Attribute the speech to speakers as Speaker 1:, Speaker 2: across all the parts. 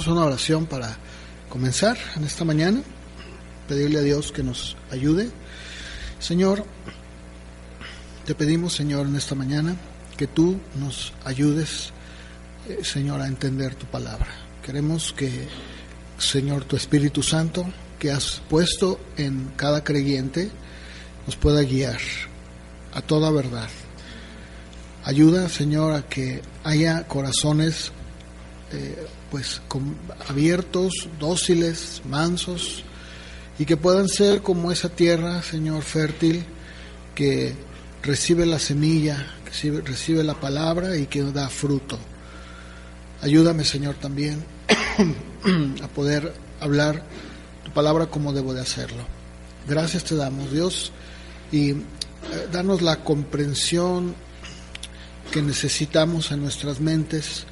Speaker 1: Una oración para comenzar en esta mañana, pedirle a Dios que nos ayude. Señor, te pedimos, Señor, en esta mañana que tú nos ayudes, Señor, a entender tu palabra. Queremos que, Señor, tu Espíritu Santo que has puesto en cada creyente nos pueda guiar a toda verdad. Ayuda, Señor, a que haya corazones abiertos, dóciles, mansos, y que puedan ser como esa tierra, Señor, fértil, que recibe la semilla, que recibe la palabra y que da fruto. Ayúdame, Señor, también a poder hablar tu palabra como debo de hacerlo. Gracias te damos, Dios, y danos la comprensión que necesitamos en nuestras mentes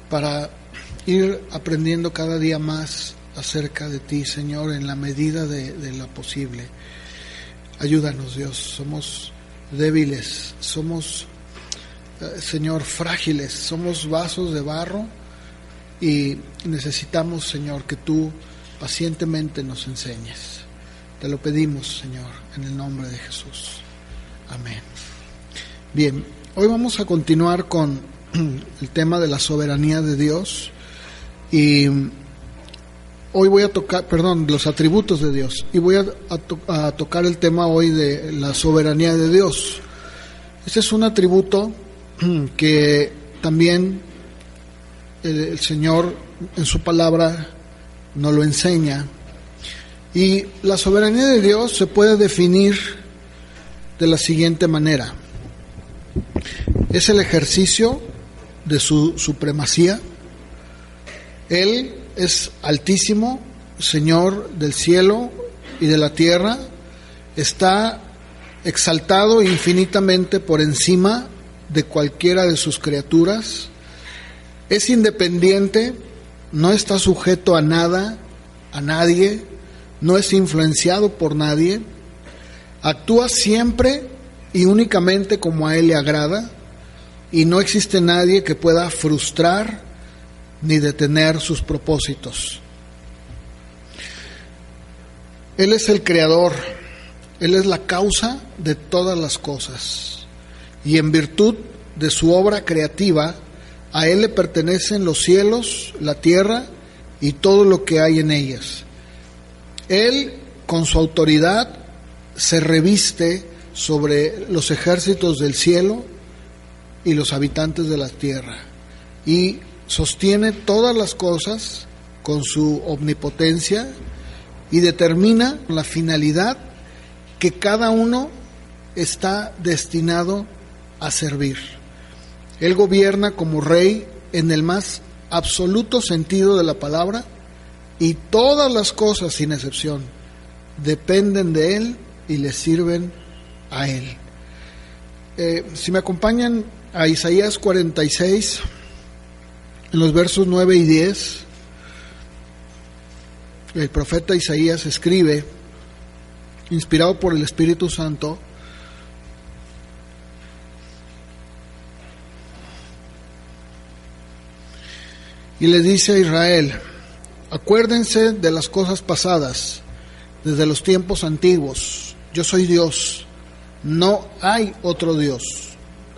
Speaker 1: para ir aprendiendo cada día más acerca de ti, Señor, en la medida de lo posible. Ayúdanos, Dios, somos débiles, somos, Señor, frágiles, somos vasos de barro y necesitamos, Señor, que tú pacientemente nos enseñes. Te lo pedimos, Señor, en el nombre de Jesús. Amén. Bien, hoy vamos a continuar con el tema de la soberanía de Dios, y hoy voy a tocar, los atributos de Dios, y voy a tocar el tema hoy de la soberanía de Dios. Este es un atributo que también el Señor en su palabra nos lo enseña, y la soberanía de Dios se puede definir de la siguiente manera: es el ejercicio de su supremacía. Él es altísimo, Señor del cielo y de la tierra, está exaltado infinitamente por encima de cualquiera de sus criaturas, es independiente, no está sujeto a nada, a nadie, no es influenciado por nadie, actúa siempre y únicamente como a Él le agrada, y no existe nadie que pueda frustrar ni detener sus propósitos. Él es el creador, Él es la causa de todas las cosas, y en virtud de su obra creativa, a Él le pertenecen los cielos, la tierra y todo lo que hay en ellas. Él, con su autoridad, se reviste sobre los ejércitos del cielo y los habitantes de la tierra, y sostiene todas las cosas con su omnipotencia y determina la finalidad que cada uno está destinado a servir. Él gobierna como rey en el más absoluto sentido de la palabra, y todas las cosas, sin excepción, dependen de Él y le sirven a Él. Si me acompañan a Isaías 46, en los versos 9 y 10, el profeta Isaías escribe, inspirado por el Espíritu Santo, y le dice a Israel: acuérdense de las cosas pasadas, desde los tiempos antiguos. Yo soy Dios, no hay otro Dios.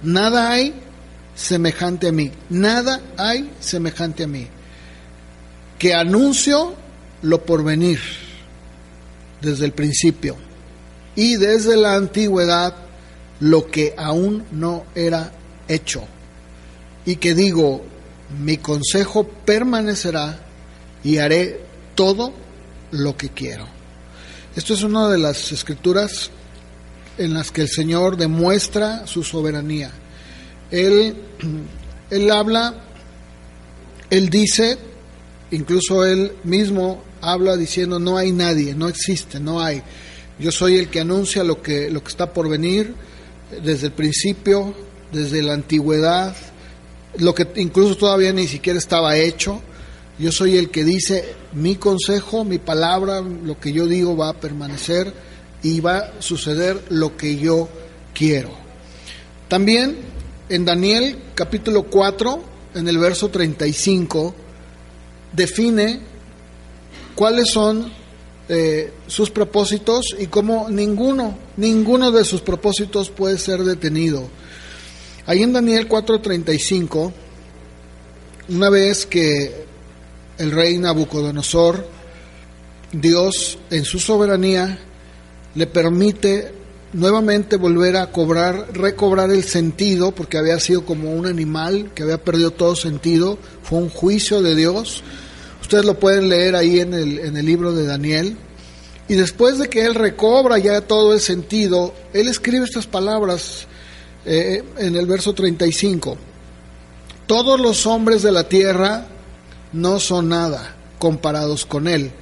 Speaker 1: Nada hay semejante a mí, nada hay semejante a mí, que anuncio lo porvenir desde el principio y desde la antigüedad lo que aún no era hecho, y que digo: mi consejo permanecerá y haré todo lo que quiero. Esto es una de las escrituras en las que el Señor demuestra su soberanía. Él habla, Él dice, incluso Él mismo habla diciendo: no hay nadie, no existe, no hay. Yo soy el que anuncia lo que está por venir desde el principio, desde la antigüedad, lo que incluso todavía ni siquiera estaba hecho. Yo soy el que dice: mi consejo, mi palabra, lo que yo digo va a permanecer y va a suceder lo que yo quiero. También en Daniel capítulo 4, en el verso 35, define cuáles son sus propósitos y cómo ninguno de sus propósitos puede ser detenido. Ahí en Daniel 4:35, una vez que el rey Nabucodonosor, Dios en su soberanía le permite nuevamente volver a recobrar el sentido, porque había sido como un animal que había perdido todo sentido, fue un juicio de Dios. Ustedes lo pueden leer ahí en el libro de Daniel. Y después de que él recobra ya todo el sentido, él escribe estas palabras en el verso 35. Todos los hombres de la tierra no son nada comparados con él.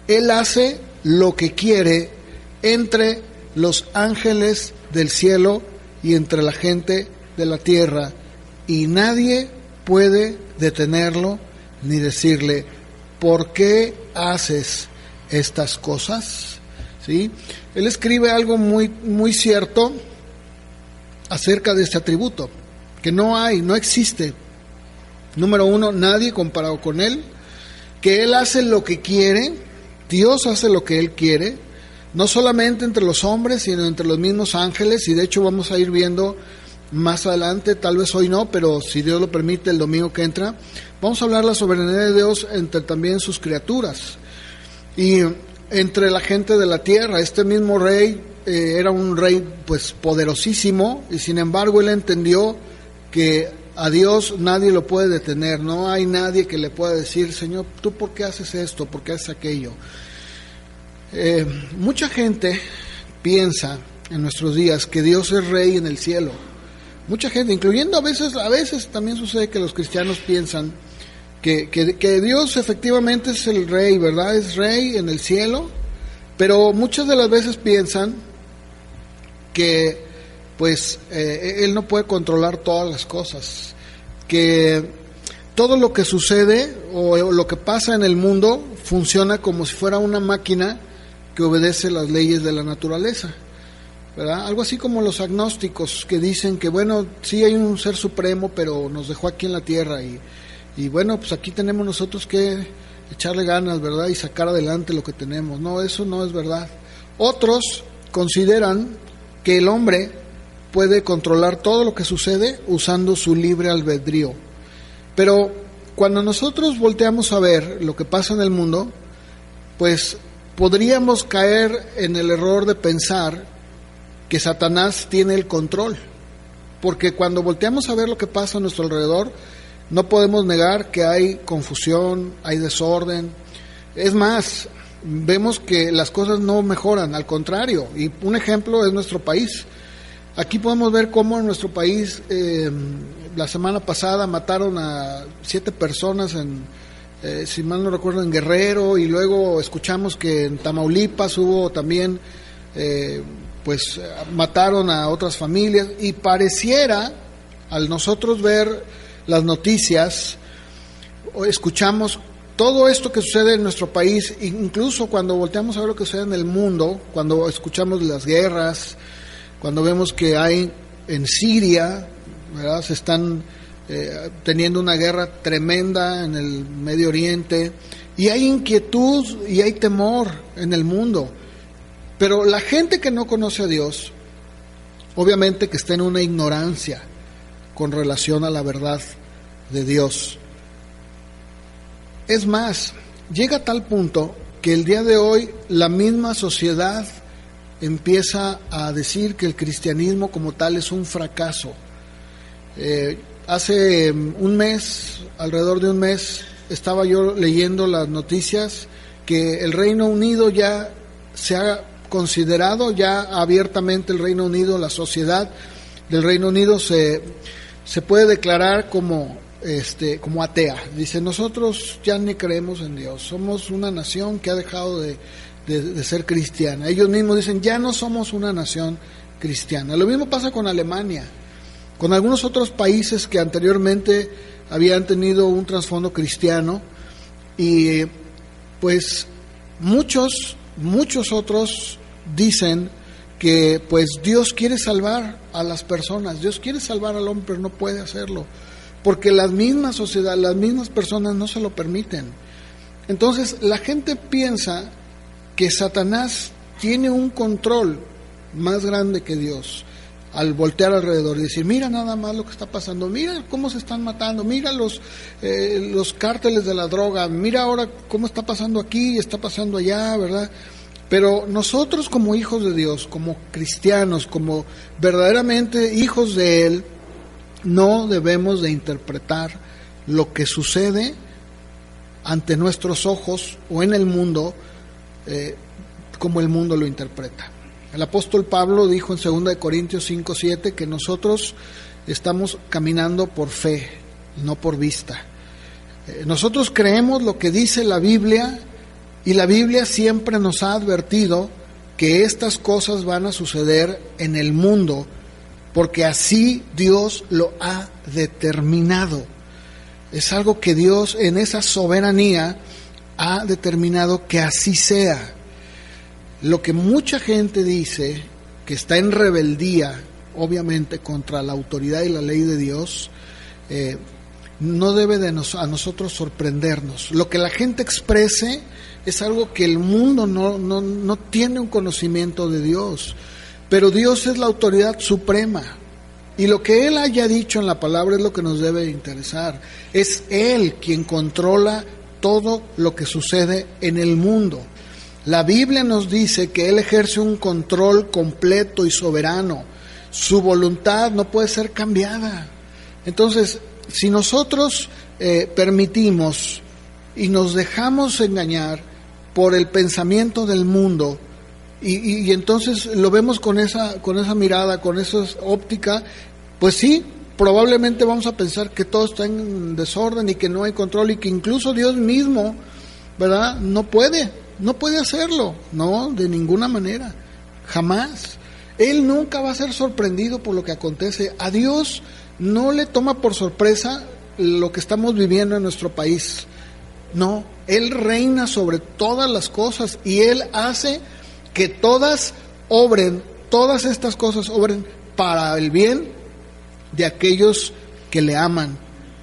Speaker 1: Él hace lo que quiere entre los ángeles del cielo y entre la gente de la tierra, y nadie puede detenerlo ni decirle, ¿por qué haces estas cosas? ¿Sí? Él escribe algo muy cierto acerca de este atributo, que no existe. Número uno, nadie comparado con él, que él hace lo que quiere, Dios hace lo que él quiere, no solamente entre los hombres, sino entre los mismos ángeles, y de hecho vamos a ir viendo más adelante, tal vez hoy no, pero si Dios lo permite el domingo que entra, vamos a hablar de la soberanía de Dios entre también sus criaturas y entre la gente de la tierra. Este mismo rey era un rey pues poderosísimo, y sin embargo él entendió que a Dios nadie lo puede detener, no hay nadie que le pueda decir, Señor, ¿tú por qué haces esto? ¿Por qué haces aquello? Mucha gente piensa en nuestros días que Dios es rey en el cielo. Mucha gente, incluyendo a veces también sucede que los cristianos piensan que Dios efectivamente es el rey, ¿verdad? Es rey en el cielo, pero muchas de las veces piensan que pues Él no puede controlar todas las cosas, que todo lo que sucede o lo que pasa en el mundo funciona como si fuera una máquina que obedece las leyes de la naturaleza, ¿verdad? Algo así como los agnósticos que dicen que bueno, sí hay un ser supremo, pero nos dejó aquí en la tierra y bueno, pues aquí tenemos nosotros que echarle ganas, ¿verdad? Y sacar adelante lo que tenemos. No, eso no es verdad. Otros consideran que el hombre puede controlar todo lo que sucede usando su libre albedrío. Pero cuando nosotros volteamos a ver lo que pasa en el mundo, pues podríamos caer en el error de pensar que Satanás tiene el control, porque cuando volteamos a ver lo que pasa a nuestro alrededor, no podemos negar que hay confusión, hay desorden. Es más, vemos que las cosas no mejoran, al contrario, y un ejemplo es nuestro país. Aquí podemos ver cómo en nuestro país la semana pasada mataron a 7 personas si mal no recuerdo, en Guerrero, y luego escuchamos que en Tamaulipas hubo también, pues mataron a otras familias, y pareciera, al nosotros ver las noticias, escuchamos todo esto que sucede en nuestro país, incluso cuando volteamos a ver lo que sucede en el mundo, cuando escuchamos las guerras, cuando vemos que hay en Siria, ¿verdad? Se están teniendo una guerra tremenda en el Medio Oriente, y hay inquietud y hay temor en el mundo. Pero la gente que no conoce a Dios, obviamente que está en una ignorancia con relación a la verdad de Dios. Es más, llega a tal punto que el día de hoy la misma sociedad empieza a decir que el cristianismo como tal es un fracaso. Hace alrededor de un mes, estaba yo leyendo las noticias que el Reino Unido ya se ha considerado, ya abiertamente el Reino Unido, la sociedad del Reino Unido se puede declarar como atea. Dice, nosotros ya ni creemos en Dios, somos una nación que ha dejado de ser cristiana. Ellos mismos dicen, ya no somos una nación cristiana. Lo mismo pasa con Alemania, con algunos otros países que anteriormente habían tenido un trasfondo cristiano, y pues muchos otros dicen que pues Dios quiere salvar a las personas, Dios quiere salvar al hombre, pero no puede hacerlo. porque la misma sociedad, las mismas personas no se lo permiten. Entonces la gente piensa que Satanás tiene un control más grande que Dios al voltear alrededor y decir, mira nada más lo que está pasando, mira cómo se están matando, mira los cárteles de la droga, mira ahora cómo está pasando aquí y está pasando allá, ¿verdad? Pero nosotros como hijos de Dios, como cristianos, como verdaderamente hijos de Él, no debemos de interpretar lo que sucede ante nuestros ojos o en el mundo como el mundo lo interpreta. El apóstol Pablo dijo en 2 Corintios 5:7 que nosotros estamos caminando por fe, no por vista. Nosotros creemos lo que dice la Biblia, y la Biblia siempre nos ha advertido que estas cosas van a suceder en el mundo, porque así Dios lo ha determinado. Es algo que Dios en esa soberanía ha determinado que así sea. Lo que mucha gente dice, que está en rebeldía, obviamente, contra la autoridad y la ley de Dios, no debe de a nosotros sorprendernos. Lo que la gente exprese es algo que el mundo no tiene un conocimiento de Dios, pero Dios es la autoridad suprema, y lo que Él haya dicho en la palabra es lo que nos debe interesar. Es Él quien controla todo lo que sucede en el mundo. La Biblia nos dice que Él ejerce un control completo y soberano. Su voluntad no puede ser cambiada. Entonces, si nosotros permitimos y nos dejamos engañar por el pensamiento del mundo, y entonces lo vemos con esa mirada, con esa óptica, pues sí, probablemente vamos a pensar que todo está en desorden y que no hay control, y que incluso Dios mismo, ¿verdad?, no puede hacerlo. No, de ninguna manera, jamás. Él nunca va a ser sorprendido por lo que acontece. A Dios no le toma por sorpresa lo que estamos viviendo en nuestro país. No, Él reina sobre todas las cosas, y Él hace que todas estas cosas obren para el bien de aquellos que le aman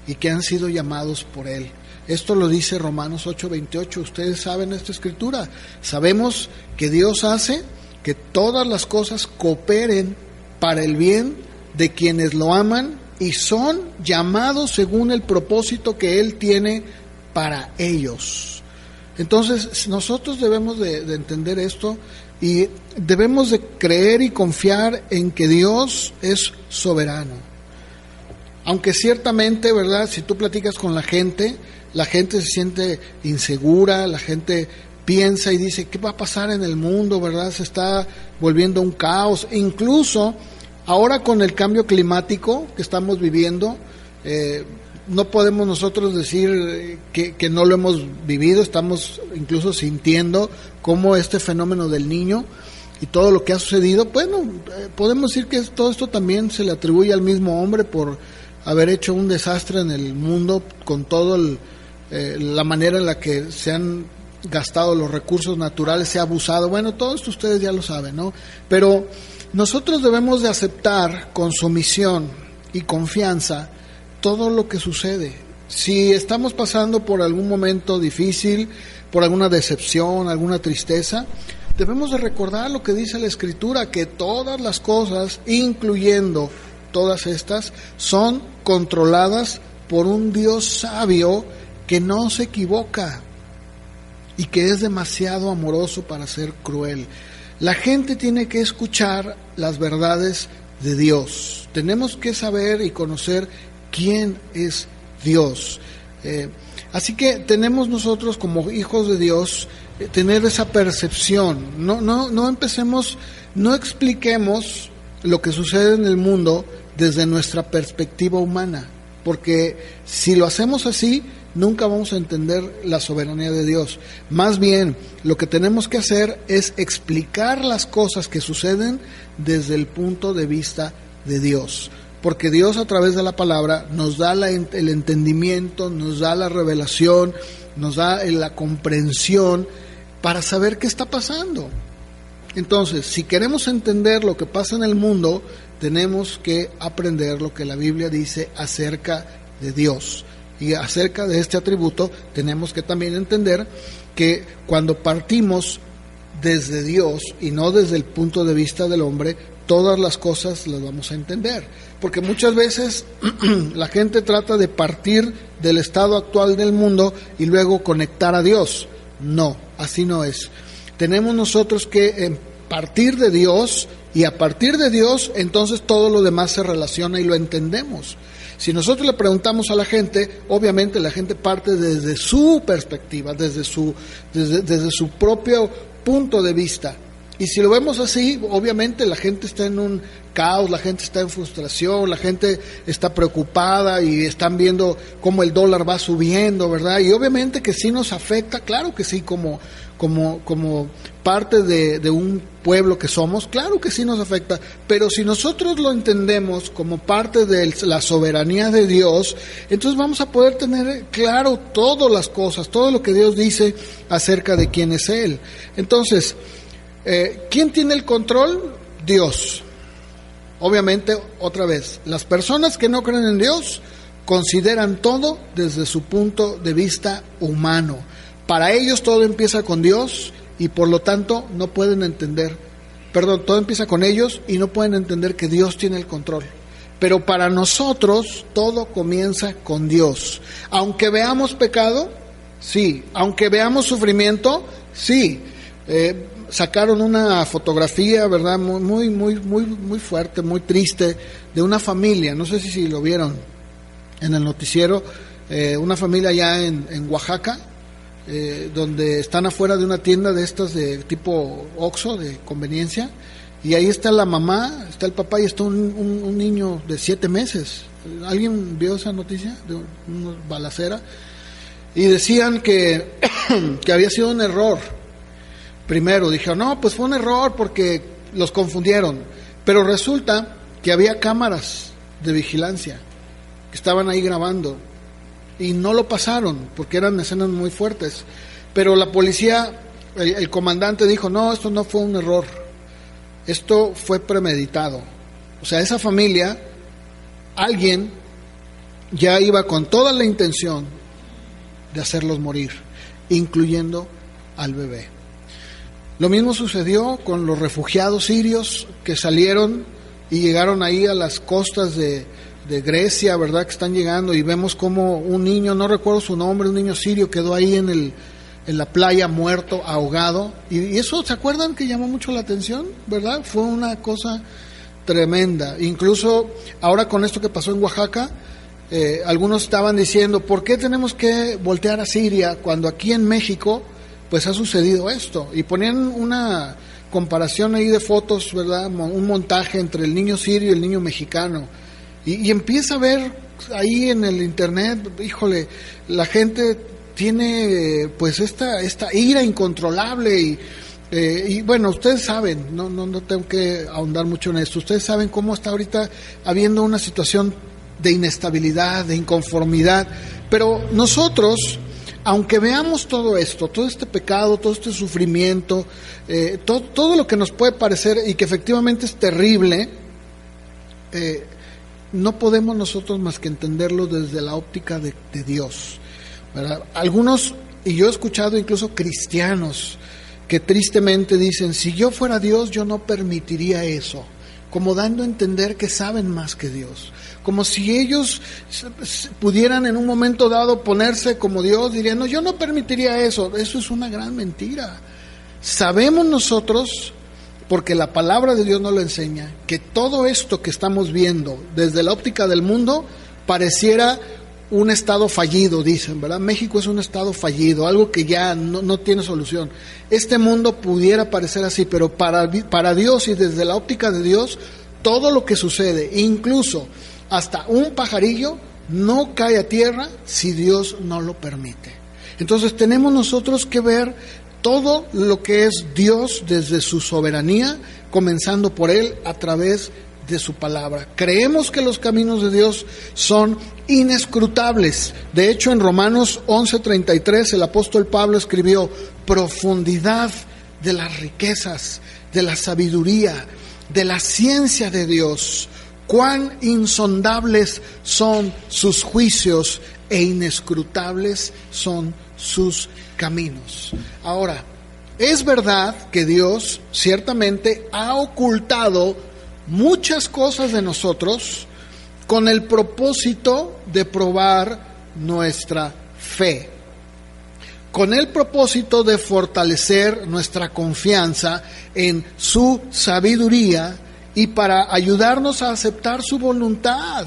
Speaker 1: y que han sido llamados por Él. Esto lo dice Romanos 8:28. Ustedes saben esta escritura. Sabemos que Dios hace que todas las cosas cooperen para el bien de quienes lo aman y son llamados según el propósito que Él tiene para ellos. Entonces, nosotros debemos de entender esto, y debemos de creer y confiar en que Dios es soberano. Aunque ciertamente, ¿verdad?, si tú platicas con la gente se siente insegura, la gente piensa y dice, ¿qué va a pasar en el mundo?, ¿verdad? Se está volviendo un caos. E incluso ahora con el cambio climático que estamos viviendo, no podemos nosotros decir que no lo hemos vivido. Estamos incluso sintiendo cómo este fenómeno del Niño y todo lo que ha sucedido, bueno, podemos decir que todo esto también se le atribuye al mismo hombre por haber hecho un desastre en el mundo con todo la manera en la que se han gastado los recursos naturales, se ha abusado. Bueno, todo esto ustedes ya lo saben, ¿no? Pero nosotros debemos de aceptar con sumisión y confianza todo lo que sucede. Si estamos pasando por algún momento difícil, por alguna decepción, alguna tristeza, debemos de recordar lo que dice la Escritura, que todas las cosas, incluyendo todas estas, son controladas por un Dios sabio que no se equivoca y que es demasiado amoroso para ser cruel. La gente tiene que escuchar las verdades de Dios. Tenemos que saber y conocer quién es Dios. Así que tenemos nosotros como hijos de Dios tener esa percepción. No empecemos, no expliquemos lo que sucede en el mundo desde nuestra perspectiva humana, porque si lo hacemos así, nunca vamos a entender la soberanía de Dios. Más bien, lo que tenemos que hacer es explicar las cosas que suceden desde el punto de vista de Dios, porque Dios a través de la palabra nos da el entendimiento, nos da la revelación, nos da la comprensión para saber qué está pasando. Entonces, si queremos entender lo que pasa en el mundo, tenemos que aprender lo que la Biblia dice acerca de Dios. Y acerca de este atributo tenemos que también entender que cuando partimos desde Dios y no desde el punto de vista del hombre, todas las cosas las vamos a entender. Porque muchas veces la gente trata de partir del estado actual del mundo y luego conectar a Dios. No, así no es. Tenemos nosotros que partir de Dios, y a partir de Dios entonces todo lo demás se relaciona y lo entendemos. Si nosotros le preguntamos a la gente, obviamente la gente parte desde su perspectiva, desde su propio punto de vista. Y si lo vemos así, obviamente la gente está en un caos, la gente está en frustración, la gente está preocupada y están viendo cómo el dólar va subiendo, ¿verdad? Y obviamente que sí nos afecta, claro que sí, como parte de un pueblo que somos, claro que sí nos afecta, pero si nosotros lo entendemos como parte de la soberanía de Dios, entonces vamos a poder tener claro todas las cosas, todo lo que Dios dice acerca de quién es Él. Entonces, ¿quién tiene el control? Dios. Obviamente, otra vez, las personas que no creen en Dios consideran todo desde su punto de vista humano. Para ellos todo empieza con Dios y por lo tanto no pueden entender, todo empieza con ellos y no pueden entender que Dios tiene el control. Pero para nosotros todo comienza con Dios. Aunque veamos pecado, sí. Aunque veamos sufrimiento, sí. Sacaron una fotografía, ¿verdad? Muy fuerte, muy triste, de una familia, no sé si lo vieron en el noticiero, una familia allá en Oaxaca, donde están afuera de una tienda de estas de tipo Oxxo, de conveniencia, y ahí está la mamá, está el papá y está un niño de 7 meses. ¿Alguien vio esa noticia de una balacera? Y decían que había sido un error. Primero dijeron, no, pues fue un error porque los confundieron, pero resulta que había cámaras de vigilancia que estaban ahí grabando y no lo pasaron porque eran escenas muy fuertes, pero la policía, el comandante dijo, no, esto no fue un error, esto fue premeditado. O sea, esa familia, alguien ya iba con toda la intención de hacerlos morir, incluyendo al bebé. Lo mismo sucedió con los refugiados sirios que salieron y llegaron ahí a las costas de Grecia, ¿verdad? Que están llegando y vemos como un niño, no recuerdo su nombre, un niño sirio quedó ahí en la playa muerto, ahogado. Y eso, ¿se acuerdan que llamó mucho la atención? ¿Verdad? Fue una cosa tremenda. Incluso ahora con esto que pasó en Oaxaca, algunos estaban diciendo, ¿por qué tenemos que voltear a Siria cuando aquí en México pues ha sucedido esto? Y ponían una comparación ahí de fotos, ¿verdad? Un montaje entre el niño sirio y el niño mexicano. Y empieza a ver ahí en el internet, híjole, la gente tiene pues esta ira incontrolable y bueno, ustedes saben, no tengo que ahondar mucho en esto, ustedes saben cómo está ahorita habiendo una situación de inestabilidad, de inconformidad, pero nosotros, aunque veamos todo esto, todo este pecado, todo este sufrimiento, todo lo que nos puede parecer y que efectivamente es terrible, no podemos nosotros más que entenderlo desde la óptica de Dios, ¿verdad? Algunos, y yo he escuchado incluso cristianos que tristemente dicen, si yo fuera Dios yo no permitiría eso, como dando a entender que saben más que Dios, como si ellos pudieran en un momento dado ponerse como Dios, dirían, no, yo no permitiría eso. Eso es una gran mentira. Sabemos nosotros, porque la palabra de Dios nos lo enseña, que todo esto que estamos viendo desde la óptica del mundo pareciera un estado fallido, dicen, ¿verdad? México es un estado fallido, algo que ya no tiene solución. Este mundo pudiera parecer así, pero para Dios y desde la óptica de Dios, todo lo que sucede, incluso hasta un pajarillo, no cae a tierra si Dios no lo permite. Entonces tenemos nosotros que ver todo lo que es Dios desde su soberanía, comenzando por Él a través de su palabra. Creemos que los caminos de Dios son inescrutables. De hecho, en Romanos 11:33 el apóstol Pablo escribió, profundidad de las riquezas, de la sabiduría, de la ciencia de Dios, cuán insondables son sus juicios e inescrutables son sus caminos. Ahora, es verdad que Dios ciertamente ha ocultado muchas cosas de nosotros con el propósito de probar nuestra fe, con el propósito de fortalecer nuestra confianza en su sabiduría y para ayudarnos a aceptar su voluntad.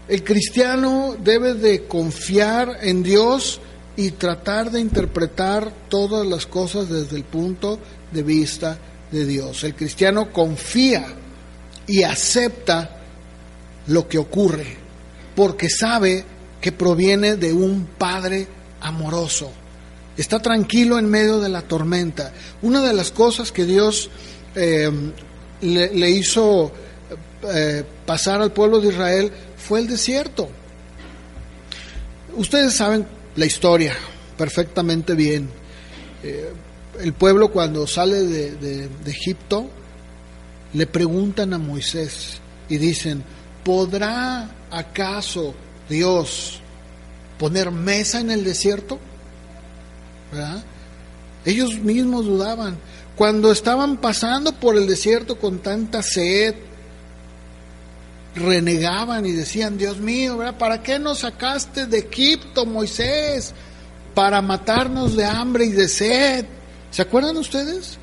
Speaker 1: El cristiano debe de confiar en Dios y tratar de interpretar todas las cosas desde el punto de vista de Dios. El cristiano confía y acepta lo que ocurre, porque sabe que proviene de un Padre amoroso. Está tranquilo en medio de la tormenta. Una de las cosas que Dios le hizo pasar al pueblo de Israel fue el desierto. Ustedes saben la historia perfectamente bien. El pueblo, cuando sale de Egipto, le preguntan a Moisés y dicen: ¿podrá acaso Dios poner mesa en el desierto? ¿Verdad? Ellos mismos dudaban. Cuando estaban pasando por el desierto con tanta sed, renegaban y decían: Dios mío, ¿verdad? ¿Para qué nos sacaste de Egipto, Moisés? Para matarnos de hambre y de sed. ¿Se acuerdan ustedes?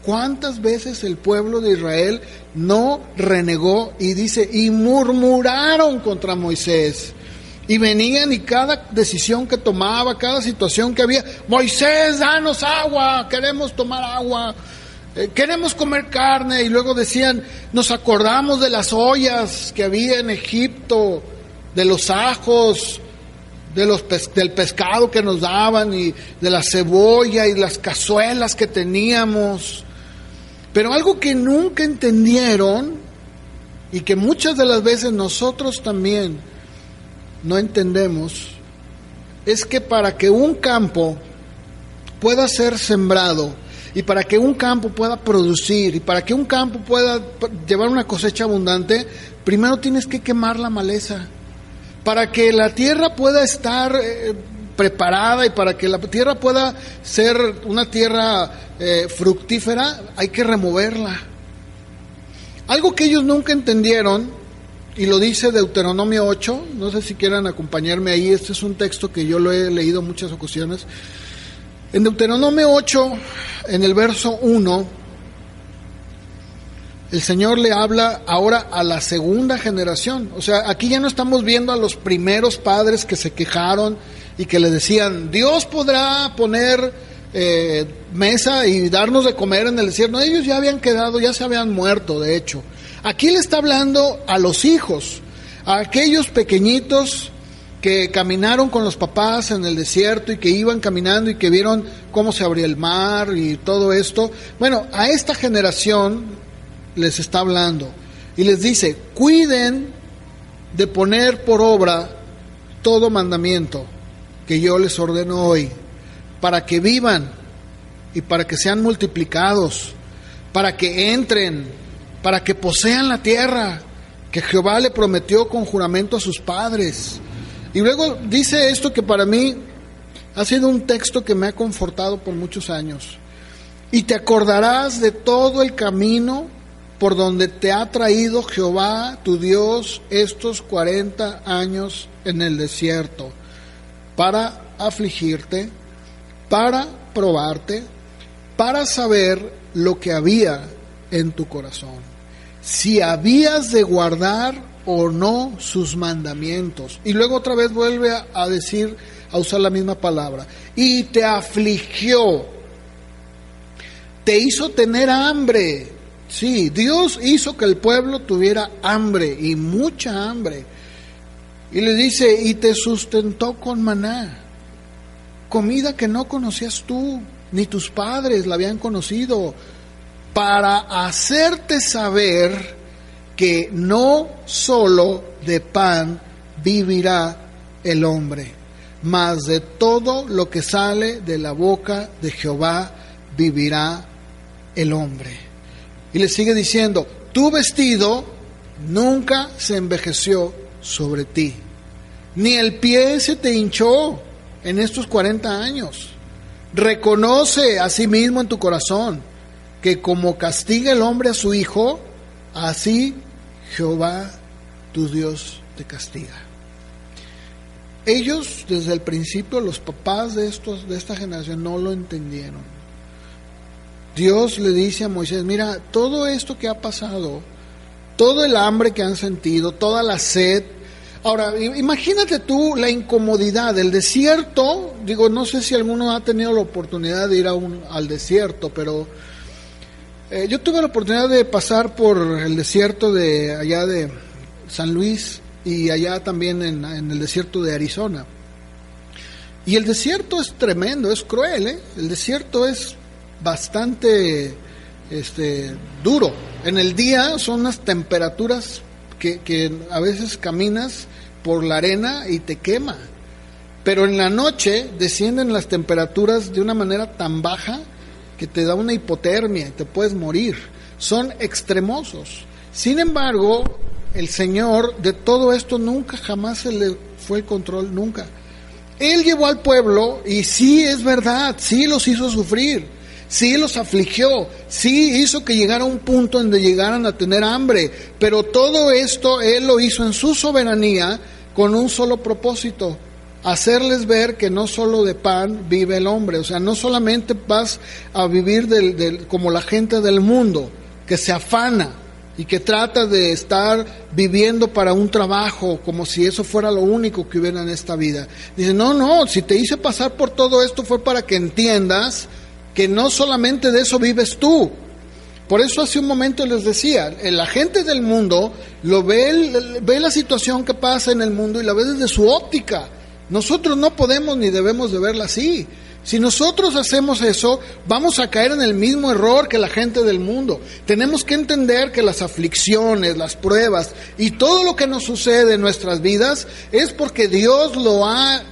Speaker 1: ¿Cuántas veces el pueblo de Israel no renegó? Y dice, y murmuraron contra Moisés. Y venían y cada decisión que tomaba, cada situación que había: Moisés, danos agua, queremos tomar agua, queremos comer carne. Y luego decían: nos acordamos de las ollas que había en Egipto, de los ajos, del pescado que nos daban, y de la cebolla y las cazuelas que teníamos. Pero algo que nunca entendieron, y que muchas de las veces nosotros también no entendemos, es que para que un campo pueda ser sembrado, y para que un campo pueda producir, y para que un campo pueda llevar una cosecha abundante, primero tienes que quemar la maleza. Para que la tierra pueda estar preparada y para que la tierra pueda ser una tierra fructífera, hay que removerla. Algo que ellos nunca entendieron, y lo dice Deuteronomio 8, no sé si quieran acompañarme ahí, este es un texto que yo lo he leído en muchas ocasiones. En Deuteronomio 8, en el verso 1, el Señor le habla ahora a la segunda generación. O sea, aquí ya no estamos viendo a los primeros padres que se quejaron y que le decían: Dios podrá poner mesa y darnos de comer en el desierto. No, ellos ya habían quedado, ya se habían muerto, de hecho. Aquí le está hablando a los hijos, a aquellos pequeñitos que caminaron con los papás en el desierto y que iban caminando y que vieron cómo se abría el mar y todo esto. Bueno, a esta generación les está hablando y les dice: cuiden de poner por obra todo mandamiento que yo les ordeno hoy, para que vivan y para que sean multiplicados, para que entren, para que posean la tierra que Jehová le prometió con juramento a sus padres. Y luego dice esto que para mí ha sido un texto que me ha confortado por muchos años: y te acordarás de todo el camino por donde te ha traído Jehová tu Dios estos 40 años en el desierto, para afligirte, para probarte, para saber lo que había en tu corazón, si habías de guardar o no sus mandamientos. Y luego otra vez vuelve a decir, a usar la misma palabra: y te afligió, te hizo tener hambre. Sí, Dios hizo que el pueblo tuviera hambre, y mucha hambre. Y le dice: y te sustentó con maná, comida que no conocías tú, ni tus padres la habían conocido, para hacerte saber que no solo de pan vivirá el hombre, mas de todo lo que sale de la boca de Jehová vivirá el hombre. Y le sigue diciendo: tu vestido nunca se envejeció sobre ti, ni el pie se te hinchó en estos 40 años. Reconoce a sí mismo en tu corazón que como castiga el hombre a su hijo, así Jehová tu Dios te castiga. Ellos desde el principio, los papás de esta generación, no lo entendieron. Dios le dice a Moisés: mira, todo esto que ha pasado, todo el hambre que han sentido, toda la sed. Ahora, imagínate tú la incomodidad, el desierto. Digo, no sé si alguno ha tenido la oportunidad de ir al desierto, pero yo tuve la oportunidad de pasar por el desierto de allá de San Luis y allá también en el desierto de Arizona. Y el desierto es tremendo, es cruel, ¿eh? El desierto es bastante duro. En el día son unas temperaturas que a veces caminas por la arena y te quema, pero en la noche descienden las temperaturas de una manera tan baja que te da una hipotermia y te puedes morir. Son extremosos. Sin embargo, el Señor de todo esto nunca jamás se le fue el control, nunca. Él llevó al pueblo y sí, es verdad, sí los hizo sufrir, sí los afligió, sí hizo que llegara a un punto en donde llegaran a tener hambre, pero todo esto Él lo hizo en su soberanía con un solo propósito: hacerles ver que no solo de pan vive el hombre. O sea, no solamente vas a vivir como la gente del mundo, que se afana y que trata de estar viviendo para un trabajo, como si eso fuera lo único que hubiera en esta vida. Dice, no, si te hice pasar por todo esto fue para que entiendas que no solamente de eso vives tú. Por eso hace un momento les decía, la gente del mundo ve la situación que pasa en el mundo y la ve desde su óptica. Nosotros no podemos ni debemos de verla así. Si nosotros hacemos eso, vamos a caer en el mismo error que la gente del mundo. Tenemos que entender que las aflicciones, las pruebas y todo lo que nos sucede en nuestras vidas es porque Dios lo ha,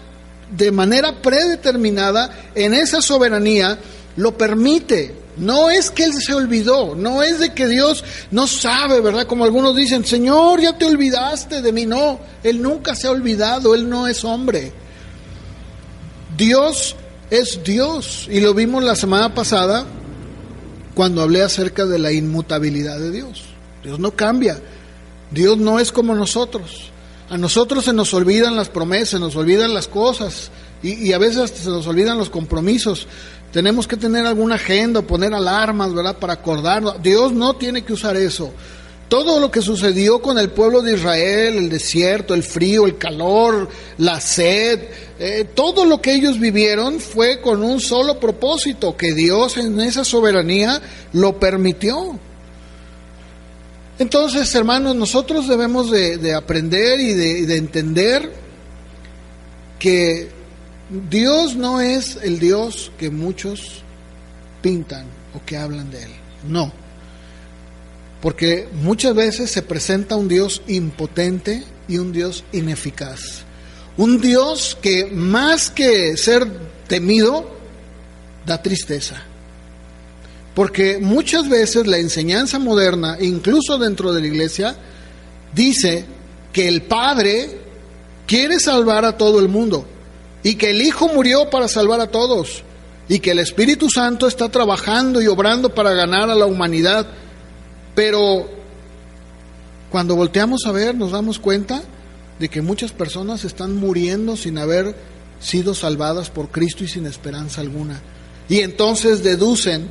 Speaker 1: de manera predeterminada, en esa soberanía, lo permite. No es que Él se olvidó, no es de que Dios no sabe, ¿verdad? Como algunos dicen, Señor, ya te olvidaste de mí. No, Él nunca se ha olvidado, Él no es hombre. Dios es Dios, y lo vimos la semana pasada cuando hablé acerca de la inmutabilidad de Dios. Dios no cambia, Dios no es como nosotros. A nosotros se nos olvidan las promesas, se nos olvidan las cosas, y a veces hasta se nos olvidan los compromisos. Tenemos que tener alguna agenda, poner alarmas, ¿verdad?, para acordarnos. Dios no tiene que usar eso. Todo lo que sucedió con el pueblo de Israel, el desierto, el frío, el calor, la sed, todo lo que ellos vivieron fue con un solo propósito, que Dios en esa soberanía lo permitió. Entonces, hermanos, nosotros debemos de aprender y de entender que Dios no es el Dios que muchos pintan o que hablan de Él. No. Porque muchas veces se presenta un Dios impotente y un Dios ineficaz. Un Dios que más que ser temido, da tristeza. Porque muchas veces la enseñanza moderna, incluso dentro de la iglesia, dice que el Padre quiere salvar a todo el mundo y que el Hijo murió para salvar a todos y que el Espíritu Santo está trabajando y obrando para ganar a la humanidad. Pero cuando volteamos a ver, nos damos cuenta de que muchas personas están muriendo sin haber sido salvadas por Cristo y sin esperanza alguna. Y entonces deducen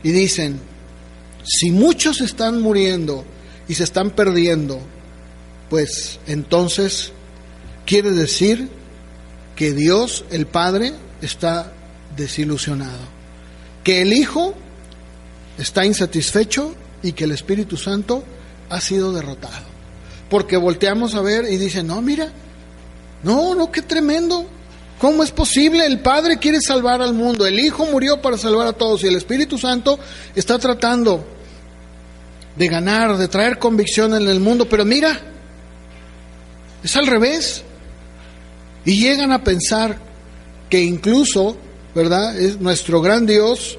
Speaker 1: y dicen, si muchos están muriendo y se están perdiendo, pues entonces quiere decir que Dios, el Padre, está desilusionado, que el Hijo está insatisfecho y que el Espíritu Santo ha sido derrotado. Porque volteamos a ver y dicen, no, mira, no, qué tremendo. ¿Cómo es posible? El Padre quiere salvar al mundo, el Hijo murió para salvar a todos y el Espíritu Santo está tratando de ganar, de traer convicción en el mundo, pero mira, es al revés. Y llegan a pensar que incluso, ¿verdad?, es nuestro gran Dios,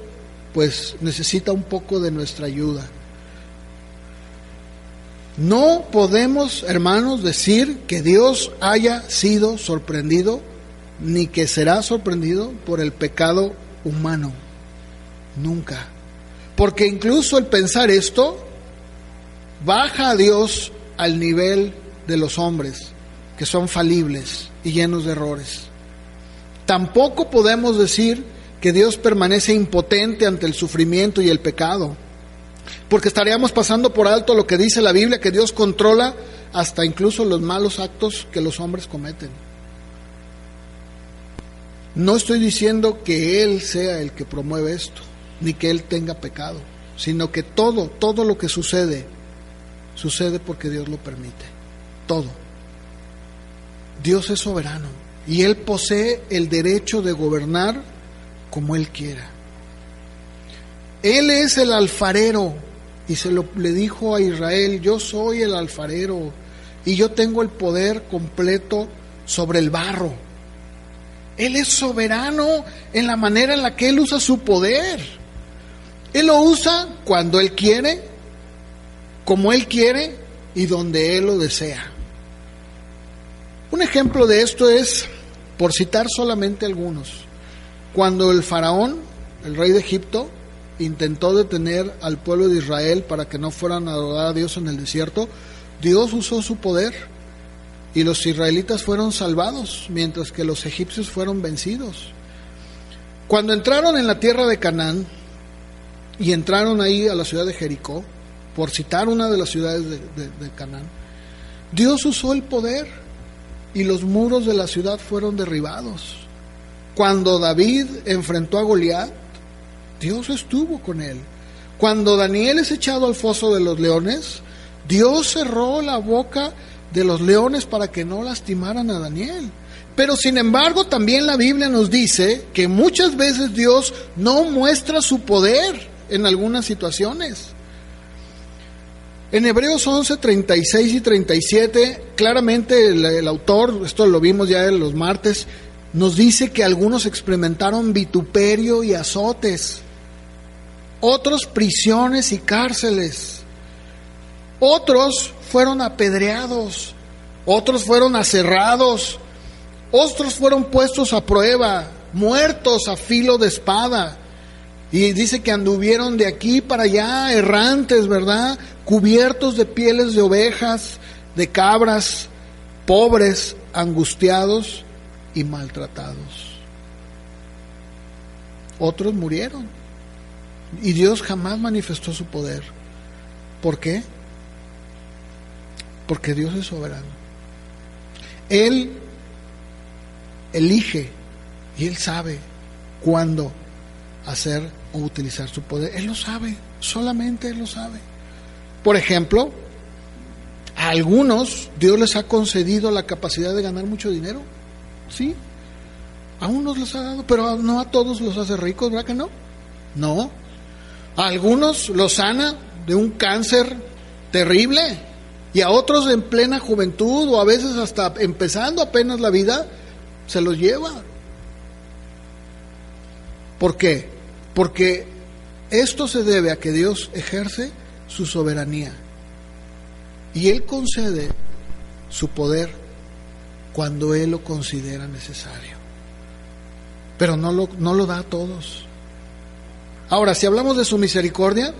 Speaker 1: pues necesita un poco de nuestra ayuda. No podemos, hermanos, decir que Dios haya sido sorprendido ni que será sorprendido por el pecado humano. Nunca. Porque incluso el pensar esto baja a Dios al nivel de los hombres, que son falibles y llenos de errores. Tampoco podemos decir que Dios permanece impotente ante el sufrimiento y el pecado, porque estaríamos pasando por alto lo que dice la Biblia, que Dios controla hasta incluso los malos actos que los hombres cometen. No estoy diciendo que Él sea el que promueve esto, ni que Él tenga pecado, sino que todo lo que sucede porque Dios lo permite. Todo. Dios es soberano y Él posee el derecho de gobernar como Él quiera. Él es el alfarero y le dijo a Israel: yo soy el alfarero y yo tengo el poder completo sobre el barro. Él es soberano en la manera en la que Él usa su poder. Él lo usa cuando Él quiere, como Él quiere y donde Él lo desea. Un ejemplo de esto es, por citar solamente algunos, cuando el faraón, el rey de Egipto, intentó detener al pueblo de Israel para que no fueran a adorar a Dios en el desierto, Dios usó su poder y los israelitas fueron salvados, mientras que los egipcios fueron vencidos. Cuando entraron en la tierra de Canaán y entraron ahí a la ciudad de Jericó, por citar una de las ciudades de Canaán, Dios usó el poder y los muros de la ciudad fueron derribados. Cuando David enfrentó a Goliat, Dios estuvo con él. Cuando Daniel es echado al foso de los leones, Dios cerró la boca de los leones para que no lastimaran a Daniel. Pero sin embargo, también la Biblia nos dice que muchas veces Dios no muestra su poder en algunas situaciones. En Hebreos 11, 36 y 37, claramente el autor, esto lo vimos ya en los martes, nos dice que algunos experimentaron vituperio y azotes, otros prisiones y cárceles, otros fueron apedreados, otros fueron aserrados, otros fueron puestos a prueba, muertos a filo de espada. Y dice que anduvieron de aquí para allá, errantes, ¿verdad? Cubiertos de pieles de ovejas, de cabras, pobres, angustiados y maltratados. Otros murieron. Y Dios jamás manifestó su poder. ¿Por qué? Porque Dios es soberano. Él elige y Él sabe cuándo hacer o utilizar su poder. Él lo sabe, solamente Él lo sabe. Por ejemplo, a algunos Dios les ha concedido la capacidad de ganar mucho dinero, ¿sí? A unos les ha dado, pero no a todos los hace ricos, ¿verdad que no? No. A algunos los sana de un cáncer terrible y a otros en plena juventud o a veces hasta empezando apenas la vida se los lleva. ¿Por qué? Porque esto se debe a que Dios ejerce su soberanía y Él concede su poder cuando Él lo considera necesario, pero no lo da a todos. Ahora, si hablamos de su misericordia,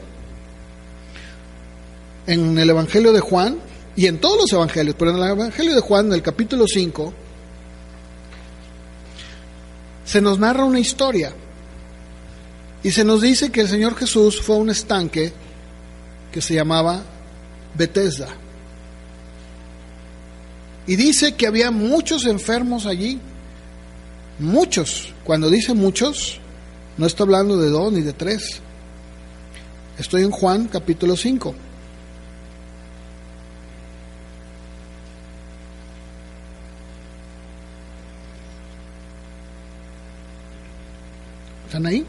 Speaker 1: en el Evangelio de Juan, y en todos los evangelios, pero en el Evangelio de Juan, en el capítulo 5, se nos narra una historia. Y se nos dice que el Señor Jesús fue a un estanque que se llamaba Betesda. Y dice que había muchos enfermos allí. Muchos. Cuando dice muchos, no está hablando de 2 ni de 3. Estoy en Juan capítulo 5. ¿Están ahí?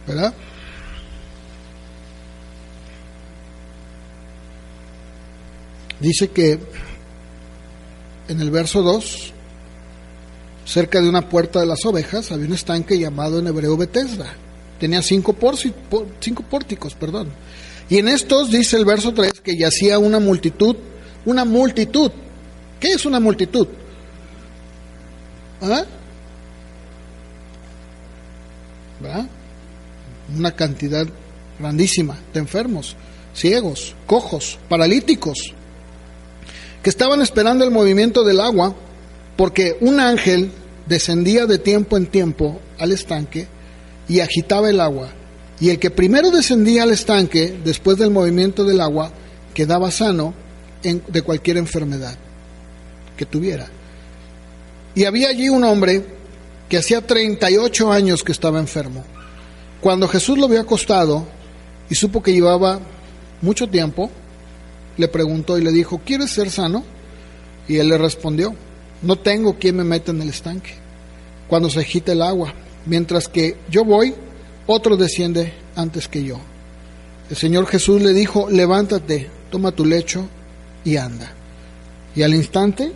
Speaker 1: ¿Verdad? Dice que en el verso 2, cerca de una puerta de las ovejas, había un estanque llamado en hebreo Betesda. Tenía 5 pórticos, Y en estos dice el verso 3 que yacía una multitud. Una multitud. ¿Qué es una multitud? ¿Ah? ¿Verdad? Una cantidad grandísima de enfermos, ciegos, cojos, paralíticos, que estaban esperando el movimiento del agua, porque un ángel descendía de tiempo en tiempo al estanque y agitaba el agua, y el que primero descendía al estanque después del movimiento del agua quedaba sano de cualquier enfermedad que tuviera. Y había allí un hombre que hacía 38 años que estaba enfermo. Cuando Jesús lo vio acostado y supo que llevaba mucho tiempo, le preguntó y le dijo: ¿quieres ser sano? Y él le respondió: no tengo quien me meta en el estanque cuando se agita el agua. Mientras que yo voy, otro desciende antes que yo. El Señor Jesús le dijo: levántate, toma tu lecho y anda. Y al instante,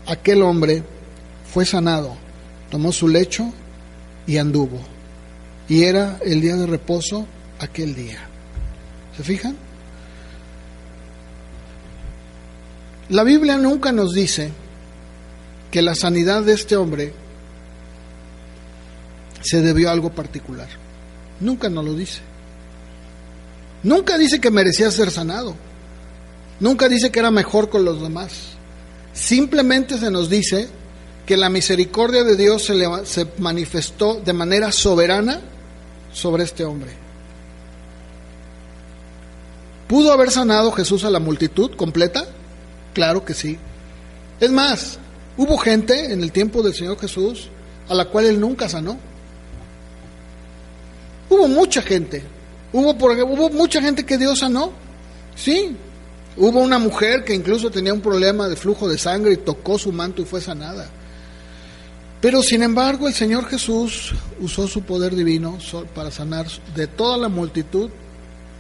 Speaker 1: aquel hombre fue sanado, tomó su lecho y anduvo. Y era el día de reposo aquel día. ¿Se fijan? La Biblia nunca nos dice que la sanidad de este hombre se debió a algo particular. Nunca nos lo dice. Nunca dice que merecía ser sanado. Nunca dice que era mejor con los demás. Simplemente se nos dice que la misericordia de Dios se manifestó de manera soberana sobre este hombre. ¿Pudo haber sanado Jesús a la multitud completa? Claro que sí. Es más, hubo gente en el tiempo del Señor Jesús a la cual Él nunca sanó. Hubo mucha gente. Hubo mucha gente que Dios sanó. Sí. Hubo una mujer que incluso tenía un problema de flujo de sangre y tocó su manto y fue sanada. Pero sin embargo el Señor Jesús usó su poder divino para sanar de toda la multitud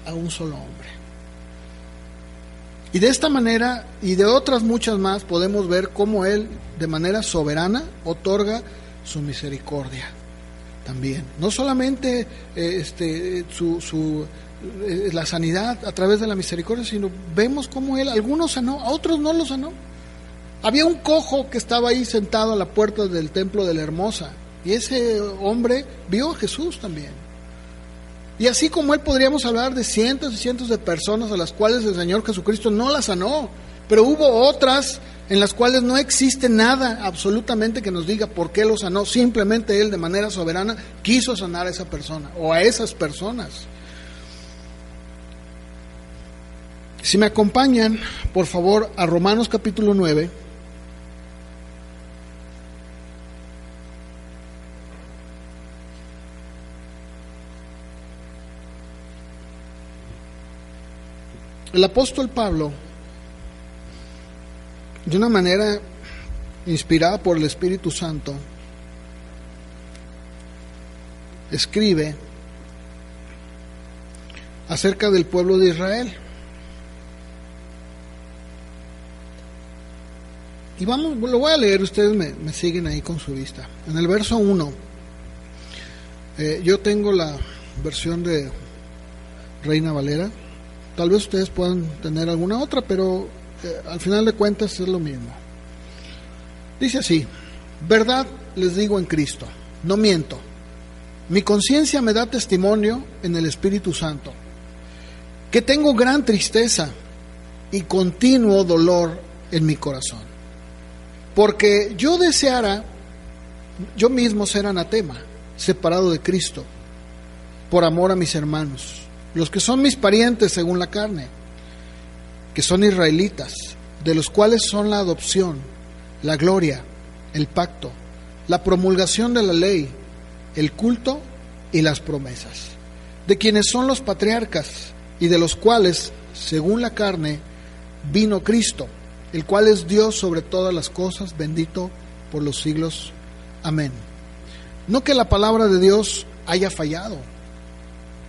Speaker 1: a un solo hombre. Y de esta manera y de otras muchas más podemos ver cómo Él de manera soberana otorga su misericordia también. No solamente la sanidad a través de la misericordia, sino vemos cómo Él algunos sanó, a otros no los sanó. Había un cojo que estaba ahí sentado a la puerta del templo de la Hermosa, y ese hombre vio a Jesús también. Y así como Él podríamos hablar de cientos y cientos de personas a las cuales el Señor Jesucristo no las sanó, pero hubo otras en las cuales no existe nada absolutamente que nos diga por qué lo sanó. Simplemente Él de manera soberana quiso sanar a esa persona o a esas personas. Si me acompañan, por favor, a Romanos capítulo 9. El apóstol Pablo, de una manera inspirada por el Espíritu Santo, escribe acerca del pueblo de Israel. Y lo voy a leer, ustedes me siguen ahí con su vista. En el verso 1, yo tengo la versión de Reina Valera. Tal vez ustedes puedan tener alguna otra, pero al final de cuentas es lo mismo. Dice así: verdad les digo en Cristo, no miento. Mi conciencia me da testimonio en el Espíritu Santo, que tengo gran tristeza y continuo dolor en mi corazón. Porque yo deseara yo mismo ser anatema, separado de Cristo, por amor a mis hermanos, los que son mis parientes según la carne, que son israelitas, de los cuales son la adopción, la gloria, el pacto, la promulgación de la ley, el culto y las promesas, de quienes son los patriarcas y de los cuales, según la carne, vino Cristo, el cual es Dios sobre todas las cosas, bendito por los siglos. Amén. No que la palabra de Dios haya fallado,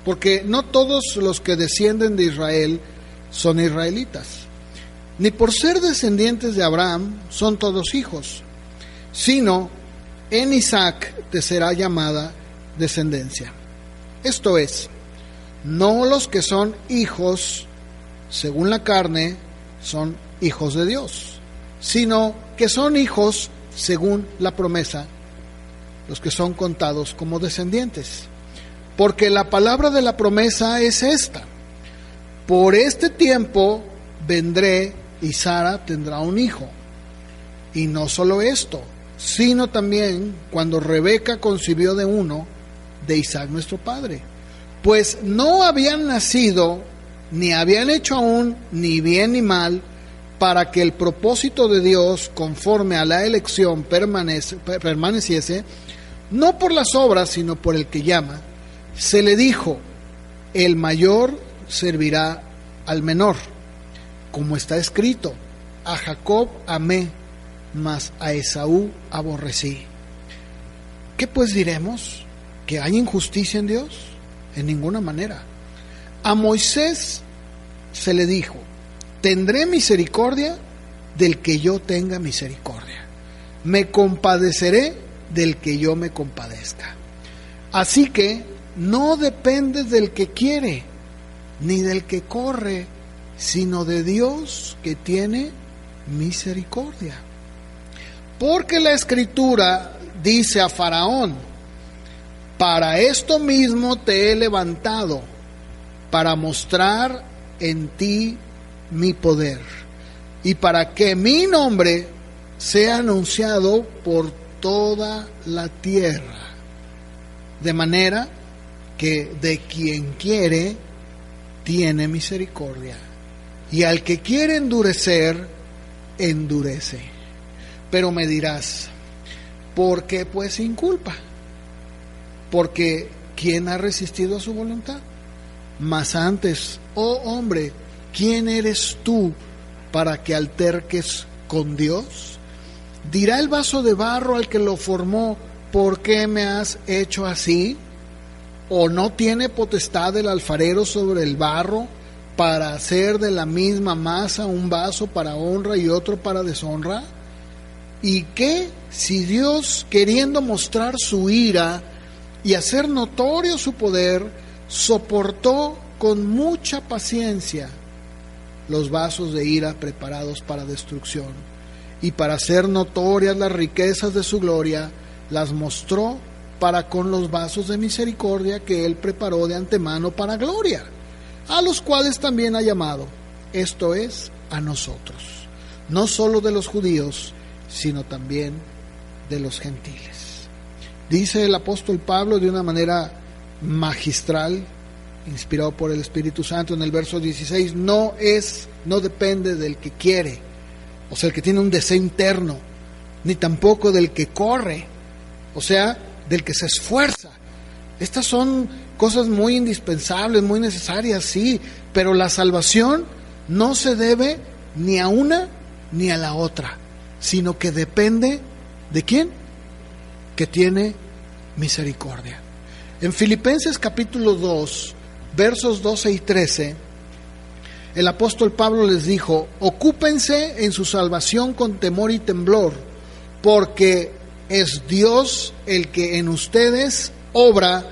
Speaker 1: porque no todos los que descienden de Israel son israelitas, ni por ser descendientes de Abraham son todos hijos, sino en Isaac te será llamada descendencia. Esto es, no los que son hijos según la carne son hijos de Dios, sino que son hijos según la promesa, los que son contados como descendientes. Porque la palabra de la promesa es esta: por este tiempo vendré y Sara tendrá un hijo. Y no solo esto, sino también cuando Rebeca concibió de uno, de Isaac nuestro padre. Pues no habían nacido, ni habían hecho aún ni bien ni mal, para que el propósito de Dios, conforme a la elección, permaneciese, no por las obras, sino por el que llama. Se le dijo: el mayor servirá al menor, como está escrito: a Jacob amé, mas a Esaú aborrecí. ¿Qué pues diremos? ¿Que hay injusticia en Dios? En ninguna manera. A Moisés se le dijo: tendré misericordia del que yo tenga misericordia, me compadeceré del que yo me compadezca. Así que no depende del que quiere, ni del que corre, sino de Dios que tiene misericordia. Porque la Escritura dice a Faraón: para esto mismo te he levantado, para mostrar en ti mi poder, y para que mi nombre sea anunciado por toda la tierra, de manera que de quien quiere tiene misericordia, y al que quiere endurecer, endurece. Pero me dirás: ¿por qué pues sin culpa? Porque ¿quién ha resistido a su voluntad? Mas antes, oh hombre, ¿quién eres tú para que alterques con Dios? ¿Dirá el vaso de barro al que lo formó: ¿por qué me has hecho así? ¿O no tiene potestad el alfarero sobre el barro para hacer de la misma masa un vaso para honra y otro para deshonra? ¿Y qué si Dios, queriendo mostrar su ira y hacer notorio su poder, soportó con mucha paciencia los vasos de ira preparados para destrucción, y para hacer notorias las riquezas de su gloria, las mostró para con los vasos de misericordia que él preparó de antemano para gloria, a los cuales también ha llamado, esto es, a nosotros, no solo de los judíos, sino también de los gentiles. Dice el apóstol Pablo de una manera magistral, inspirado por el Espíritu Santo, en el verso 16: no depende del que quiere, o sea, el que tiene un deseo interno, ni tampoco del que corre, o sea, del que se esfuerza. Estas son cosas muy indispensables, muy necesarias, sí, pero la salvación no se debe ni a una ni a la otra, sino que depende ¿de quién? Que tiene misericordia. En Filipenses capítulo 2, versos 12 y 13, el apóstol Pablo les dijo: ocúpense en su salvación con temor y temblor, porque es Dios el que en ustedes obra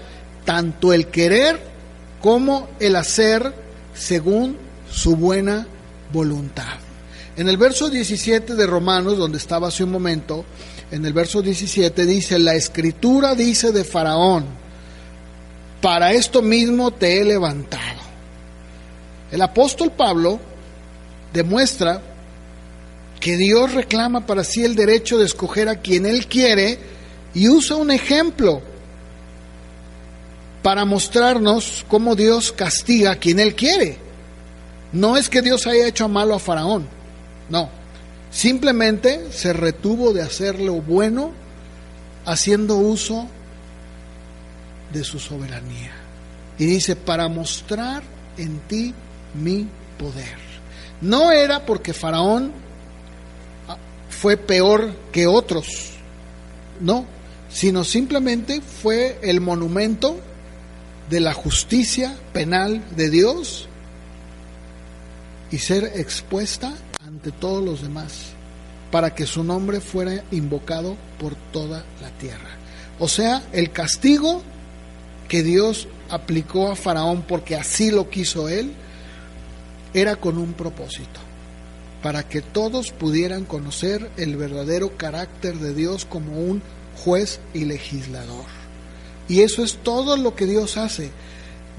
Speaker 1: tanto el querer como el hacer según su buena voluntad. En el verso 17 de Romanos, donde estaba hace un momento, en el verso 17 dice: la Escritura dice de Faraón: para esto mismo te he levantado. El apóstol Pablo demuestra que Dios reclama para sí el derecho de escoger a quien Él quiere, y usa un ejemplo para mostrarnos cómo Dios castiga a quien Él quiere. No es que Dios haya hecho malo a Faraón, no, simplemente se retuvo de hacer lo bueno, haciendo uso de su soberanía. Y dice: para mostrar en ti mi poder. No era porque Faraón fue peor que otros, no, sino simplemente fue el monumento de la justicia penal de Dios y ser expuesta ante todos los demás para que su nombre fuera invocado por toda la tierra. O sea, el castigo que Dios aplicó a Faraón porque así lo quiso él, era con un propósito, para que todos pudieran conocer el verdadero carácter de Dios como un juez y legislador. Y eso es todo lo que Dios hace.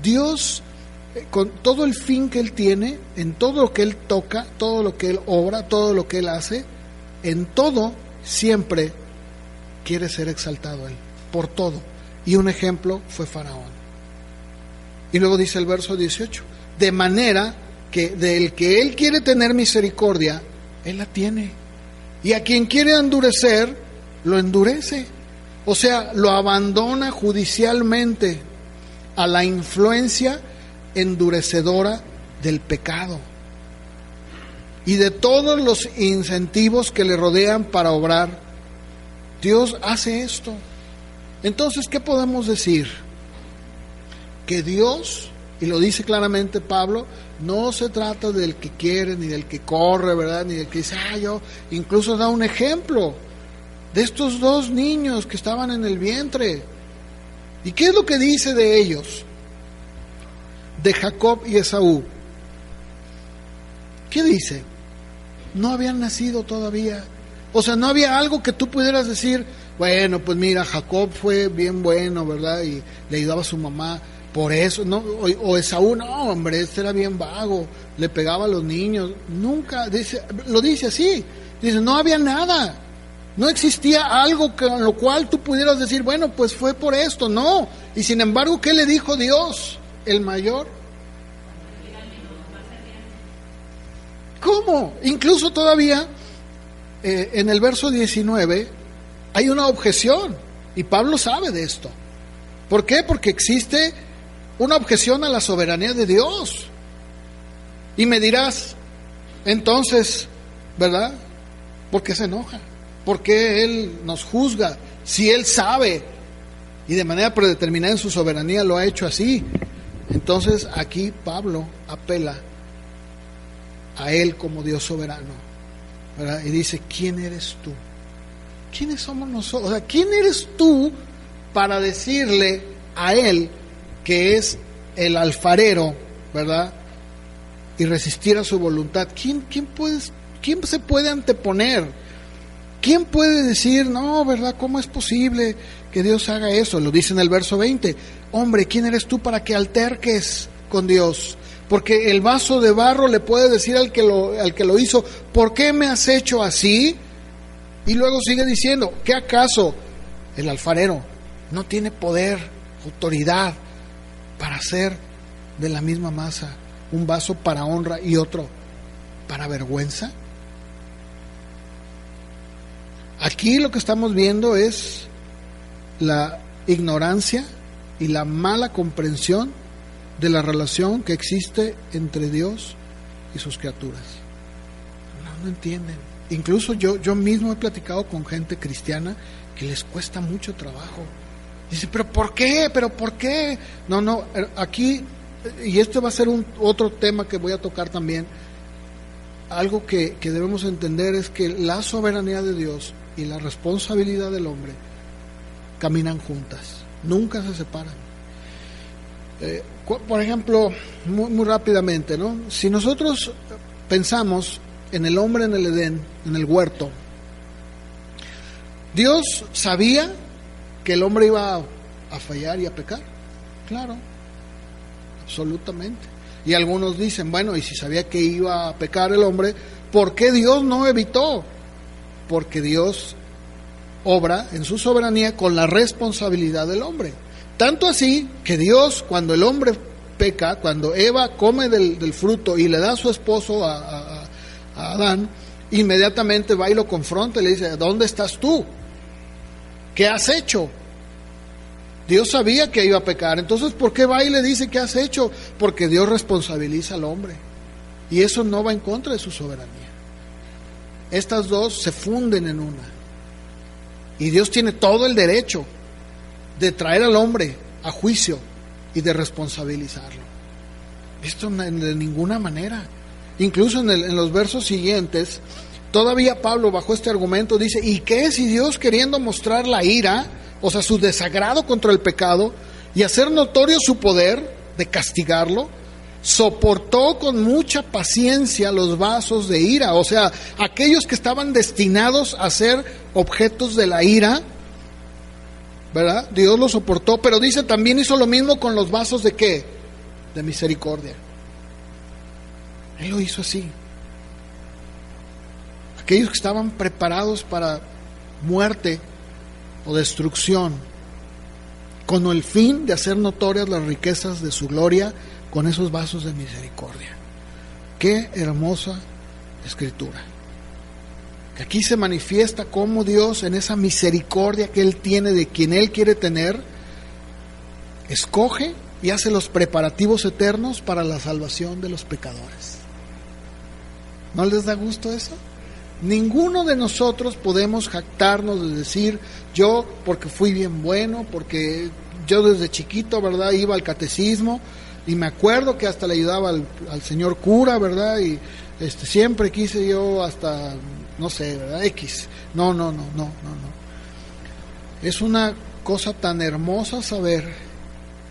Speaker 1: Dios, con todo el fin que Él tiene, en todo lo que Él toca, todo lo que Él obra, todo lo que Él hace, en todo siempre quiere ser exaltado Él, por todo. Y un ejemplo fue Faraón. Y luego dice el verso 18, de manera que del que Él quiere tener misericordia, Él la tiene. Y a quien quiere endurecer, lo endurece. O sea, lo abandona judicialmente a la influencia endurecedora del pecado y de todos los incentivos que le rodean para obrar. Dios hace esto. Entonces, ¿qué podemos decir? Que Dios, y lo dice claramente Pablo, no se trata del que quiere, ni del que corre, ¿verdad? Ni del que dice, yo, incluso da un ejemplo de estos dos niños que estaban en el vientre. ¿Y qué es lo que dice de ellos? De Jacob y Esaú. ¿Qué dice? No habían nacido todavía. O sea, no había algo que tú pudieras decir, bueno, pues mira, Jacob fue bien bueno, ¿verdad? Y le ayudaba a su mamá. Por eso, no, o Esaú, no, hombre, este era bien vago, le pegaba a los niños. Nunca, lo dice así, dice, no había nada, no existía algo con lo cual tú pudieras decir, bueno, pues fue por esto, no. Y sin embargo, ¿qué le dijo Dios? El mayor. ¿Cómo? Incluso todavía, en el verso 19, hay una objeción, y Pablo sabe de esto. ¿Por qué? Porque existe una objeción a la soberanía de Dios. Y me dirás, entonces, ¿verdad? ¿Por qué se enoja? ¿Por qué Él nos juzga? Si Él sabe y de manera predeterminada en su soberanía lo ha hecho así. Entonces aquí Pablo apela a Él como Dios soberano, ¿verdad? Y dice, ¿quién eres tú? ¿Quiénes somos nosotros? O sea, ¿quién eres tú para decirle a Él que es el alfarero, ¿verdad? Y resistir a su voluntad? ¿Quién se puede anteponer? ¿Quién puede decir, no, verdad, cómo es posible que Dios haga eso? Lo dice en el verso 20. Hombre, ¿quién eres tú para que alterques con Dios? Porque el vaso de barro le puede decir al que lo hizo, ¿por qué me has hecho así? Y luego sigue diciendo, ¿qué acaso el alfarero no tiene poder, autoridad para hacer de la misma masa un vaso para honra y otro para vergüenza? Aquí lo que estamos viendo es la ignorancia y la mala comprensión de la relación que existe entre Dios y sus criaturas. No entienden. Incluso yo mismo he platicado con gente cristiana que les cuesta mucho trabajo. Dice, ¿pero por qué? ¿Pero por qué? No, aquí, y esto va a ser otro tema que voy a tocar también, algo que debemos entender es que la soberanía de Dios y la responsabilidad del hombre caminan juntas, nunca se separan. Por ejemplo, muy rápidamente, ¿no? Si nosotros pensamos en el hombre en el Edén, en el huerto, Dios sabía que el hombre iba a fallar y a pecar. Claro, absolutamente. Y algunos dicen, bueno, y si sabía que iba a pecar el hombre, ¿por qué Dios no evitó? Porque Dios obra en su soberanía con la responsabilidad del hombre. Tanto así que Dios, cuando el hombre peca, cuando Eva come del fruto y le da a su esposo a Adán, inmediatamente va y lo confronta y le dice, ¿dónde estás tú? ¿Qué has hecho? Dios sabía que iba a pecar, entonces ¿por qué va y le dice qué has hecho? Porque Dios responsabiliza al hombre y eso no va en contra de su soberanía. Estas dos se funden en una y Dios tiene todo el derecho de traer al hombre a juicio y de responsabilizarlo. Esto de ninguna manera. Incluso en los versos siguientes, todavía Pablo bajo este argumento dice, ¿y qué si Dios, queriendo mostrar la ira, o sea, su desagrado contra el pecado, y hacer notorio su poder de castigarlo, soportó con mucha paciencia los vasos de ira, o sea, aquellos que estaban destinados a ser objetos de la ira, ¿verdad? Dios lo soportó, pero dice también hizo lo mismo con los vasos de ¿qué? De misericordia. Él lo hizo así. Aquellos que estaban preparados para muerte o destrucción, con el fin de hacer notorias las riquezas de su gloria con esos vasos de misericordia. Qué hermosa escritura. Que aquí se manifiesta cómo Dios, en esa misericordia que Él tiene de quien Él quiere tener, escoge y hace los preparativos eternos para la salvación de los pecadores. ¿No les da gusto eso? Ninguno de nosotros podemos jactarnos de decir, yo porque fui bien bueno, porque yo desde chiquito, ¿verdad?, iba al catecismo y me acuerdo que hasta le ayudaba al señor cura, ¿verdad?, y siempre quise yo hasta, no sé, ¿verdad?, X. No. Es una cosa tan hermosa saber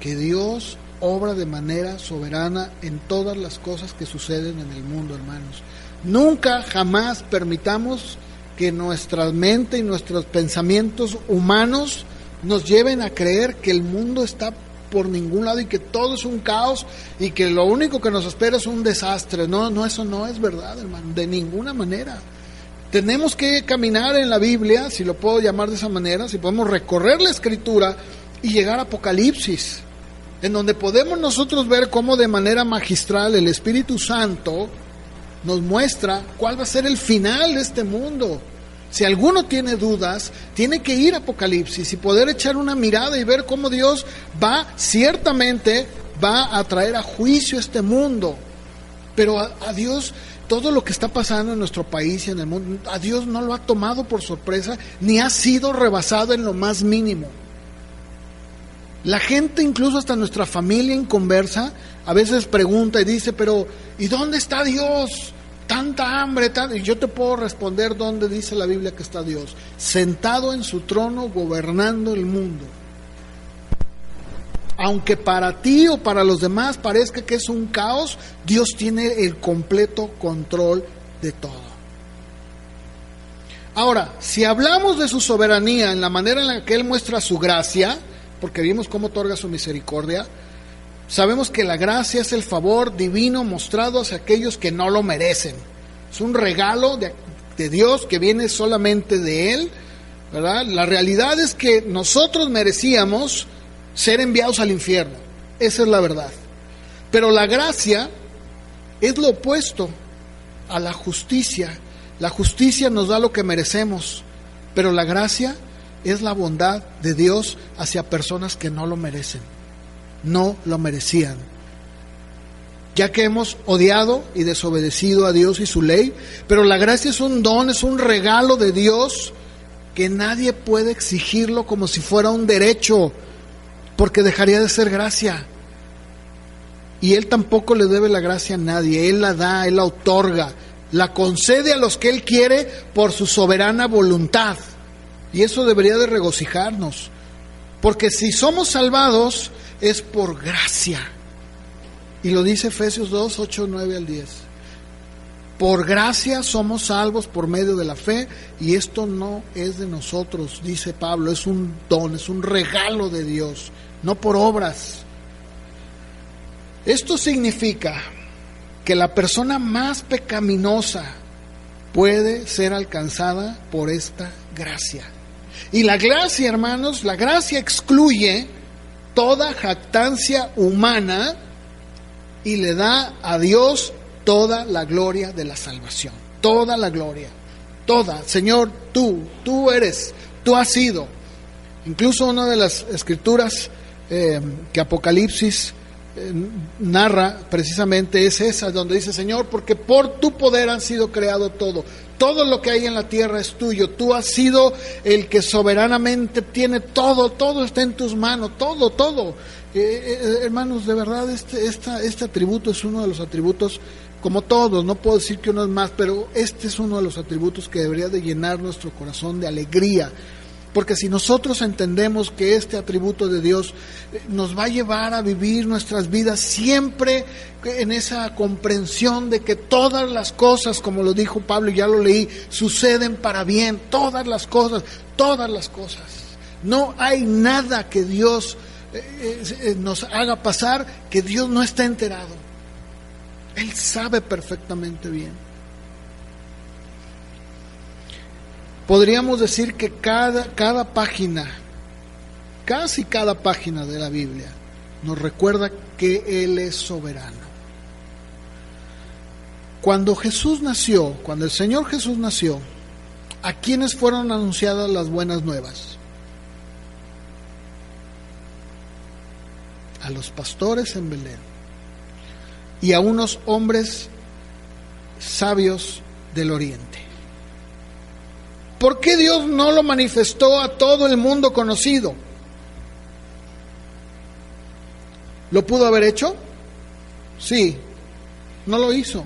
Speaker 1: que Dios obra de manera soberana en todas las cosas que suceden en el mundo, hermanos. Nunca, jamás permitamos que nuestra mente y nuestros pensamientos humanos nos lleven a creer que el mundo está por ningún lado y que todo es un caos y que lo único que nos espera es un desastre. No, eso no es verdad, hermano, de ninguna manera. Tenemos que caminar en la Biblia, si lo puedo llamar de esa manera, si podemos recorrer la Escritura y llegar a Apocalipsis, en donde podemos nosotros ver cómo de manera magistral el Espíritu Santo nos muestra cuál va a ser el final de este mundo. Si alguno tiene dudas, tiene que ir a Apocalipsis y poder echar una mirada y ver cómo Dios ciertamente va a traer a juicio este mundo. Pero a Dios, todo lo que está pasando en nuestro país y en el mundo, a Dios no lo ha tomado por sorpresa, ni ha sido rebasado en lo más mínimo. La gente, incluso hasta nuestra familia inconversa, a veces pregunta y dice, pero ¿y dónde está Dios? Tanta hambre, y yo te puedo responder dónde dice la Biblia que está Dios: sentado en su trono, gobernando el mundo. Aunque para ti o para los demás parezca que es un caos, Dios tiene el completo control de todo. Ahora, si hablamos de su soberanía en la manera en la que Él muestra su gracia, porque vimos cómo otorga su misericordia, sabemos que la gracia es el favor divino mostrado hacia aquellos que no lo merecen. Es un regalo de Dios que viene solamente de Él, ¿verdad? La realidad es que nosotros merecíamos ser enviados al infierno. Esa es la verdad. Pero la gracia es lo opuesto a la justicia. La justicia nos da lo que merecemos, pero la gracia es la bondad de Dios hacia personas que no lo merecen. No lo merecían, ya que hemos odiado y desobedecido a Dios y su ley. Pero la gracia es un don, es un regalo de Dios que nadie puede exigirlo como si fuera un derecho, porque dejaría de ser gracia. Y Él tampoco le debe la gracia a nadie. Él la da, Él la otorga, la concede a los que Él quiere por su soberana voluntad. Y eso debería de regocijarnos, porque si somos salvados es por gracia. Y lo dice Efesios 2, 8, 9 al 10. Por gracia somos salvos por medio de la fe, y esto no es de nosotros, dice Pablo, es un don, es un regalo de Dios, no por obras. Esto significa que la persona más pecaminosa puede ser alcanzada por esta gracia. Y la gracia, hermanos, la gracia excluye toda jactancia humana y le da a Dios toda la gloria de la salvación. Toda la gloria. Toda. Señor, tú eres, tú has sido. Incluso una de las escrituras que Apocalipsis narra precisamente es esa, donde dice: Señor, porque por tu poder han sido creado todo. Todo lo que hay en la tierra es tuyo. Tú has sido el que soberanamente tiene todo. Todo está en tus manos. Todo. Hermanos, de verdad, este atributo es uno de los atributos, como todos, no puedo decir que uno es más, pero este es uno de los atributos que debería de llenar nuestro corazón de alegría. Porque si nosotros entendemos que este atributo de Dios nos va a llevar a vivir nuestras vidas siempre en esa comprensión de que todas las cosas, como lo dijo Pablo, ya lo leí, suceden para bien, todas las cosas. No hay nada que Dios nos haga pasar que Dios no está enterado. Él sabe perfectamente bien. Podríamos decir que cada página, casi cada página de la Biblia, nos recuerda que Él es soberano. Cuando el Señor Jesús nació, ¿a quiénes fueron anunciadas las buenas nuevas? A los pastores en Belén y a unos hombres sabios del oriente. ¿Por qué Dios no lo manifestó a todo el mundo conocido? ¿Lo pudo haber hecho? Sí, no lo hizo,